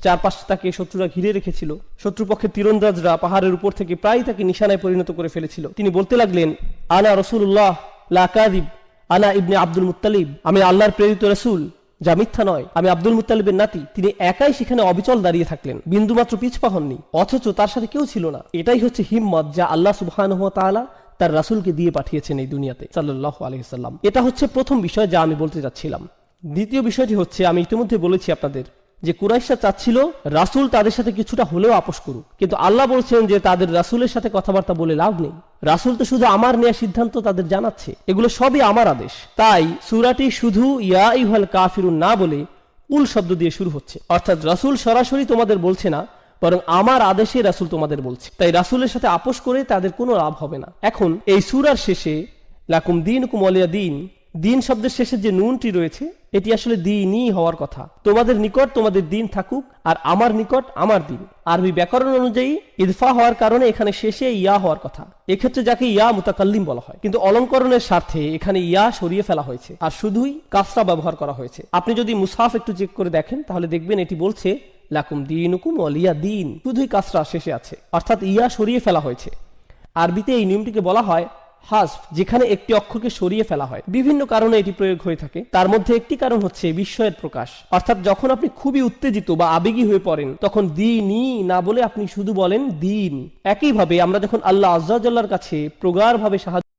চারপাশে তাকে শত্রুরা ঘিরে রেখেছিল। শত্রুপক্ষের তীরন্দাজরা পাহাড়ের উপর থেকে প্রায় তাকে নিশানায় পরিণত করে ফেলেছিল। তিনি বলতে লাগলেন, আনা রাসূলুল্লাহ লা কাযিব, আনা ইবনে আব্দুল মুত্তালিব, আমি আল্লাহর প্রেরিত রাসূল, যা মিথ্যা নয়, আমি আব্দুল মুত্তালিবের নাতি। তিনি একাই সেখানে অবিচল দাঁড়িয়ে থাকলেন, বিন্দুমাত্র পিছপা হননি, অথচ তার সাথে কেউ ছিল না। এটাই হচ্ছে হিম্মত যা আল্লাহ সুবহানাহু ওয়া তাআলা তার রাসূলকে দিয়ে পাঠিয়েছেন এই দুনিয়াতে সাল্লাল্লাহু আলাইহি সাল্লাম। এটা হচ্ছে প্রথম বিষয় যা আমি বলতে যাচ্ছিলাম। দ্বিতীয় বিষয়টি হচ্ছে, আমি ইতিমধ্যে বলেছি আপনাদের যে কুরাইশরা চাচ্ছিল রাসূল তাদের সাথে কিছুটা হলেও আপোষ করুক, কিন্তু আল্লাহ বলছেন যে তাদের রাসূলের সাথে কথাবার্তা বলে লাভ নেই। রাসূল তো শুধু আমার নেয়া সিদ্ধান্ত তাদের জানাচ্ছে, এগুলো সবই আমার আদেশ। তাই সূরাটি শুধু ইয়া আইয়ুহাল কাফিরুন না বলে কুল শব্দ দিয়ে শুরু হচ্ছে, অর্থাৎ রাসূল সরাসরি তোমাদের বলছে না, বরং আমার আদেশে রাসূল তোমাদের বলছে। তাই রাসূলের সাথে আপোষ করে তাদের কোনো লাভ হবে না। এখন এই সূরার শেষে লাকুম দীনুকুম ওয়ালিয়া দীন, দিন শব্দের শেষে যে নুনটি রয়েছে এটি আসলে দিনই হওয়ার কথা। তোমাদের নিকট তোমাদের দিন থাকুক আর আমার নিকট আমার দিন। আরবি ব্যাকরণ অনুযায়ী ইদফা হওয়ার কারণে এখানে শেষে ইয়া হওয়ার কথা, এক্ষেত্রে যাকে ইয়া মুতাকাল্লিম বলা হয়, কিন্তু অলঙ্করণের স্বার্থে এখানে ইয়া সরিয়ে ফেলা হয়েছে আর শুধুই কাসরা ব্যবহার করা হয়েছে। আপনি যদি মুসহাফ একটু চেক করে দেখেন তাহলে দেখবেন এটি বলছে লাকুম দিনুকুম ওয়ালিয়া দিন, শুধুই কাসরা শেষে আছে, অর্থাৎ ইয়া সরিয়ে ফেলা হয়েছে। আরবিতে এই নিয়মটিকে বলা হয় হাসফ, যেখানে একটি অক্ষরকে সরিয়ে ফেলা হয়। বিভিন্ন কারণে এটি প্রয়োগ হয়ে থাকে, তার মধ্যে একটি কারণ হচ্ছে বিস্ময়ের প্রকাশ, অর্থাৎ যখন আপনি খুবই উত্তেজিত বা আবেগী হয়ে পড়েন তখন দিনই না বলে আপনি শুধু বলেন দিন। একইভাবে আমরা যখন আল্লাহ আজ্জা ওয়া জাল্লার কাছে প্রগাঢ়ভাবে সাহায্য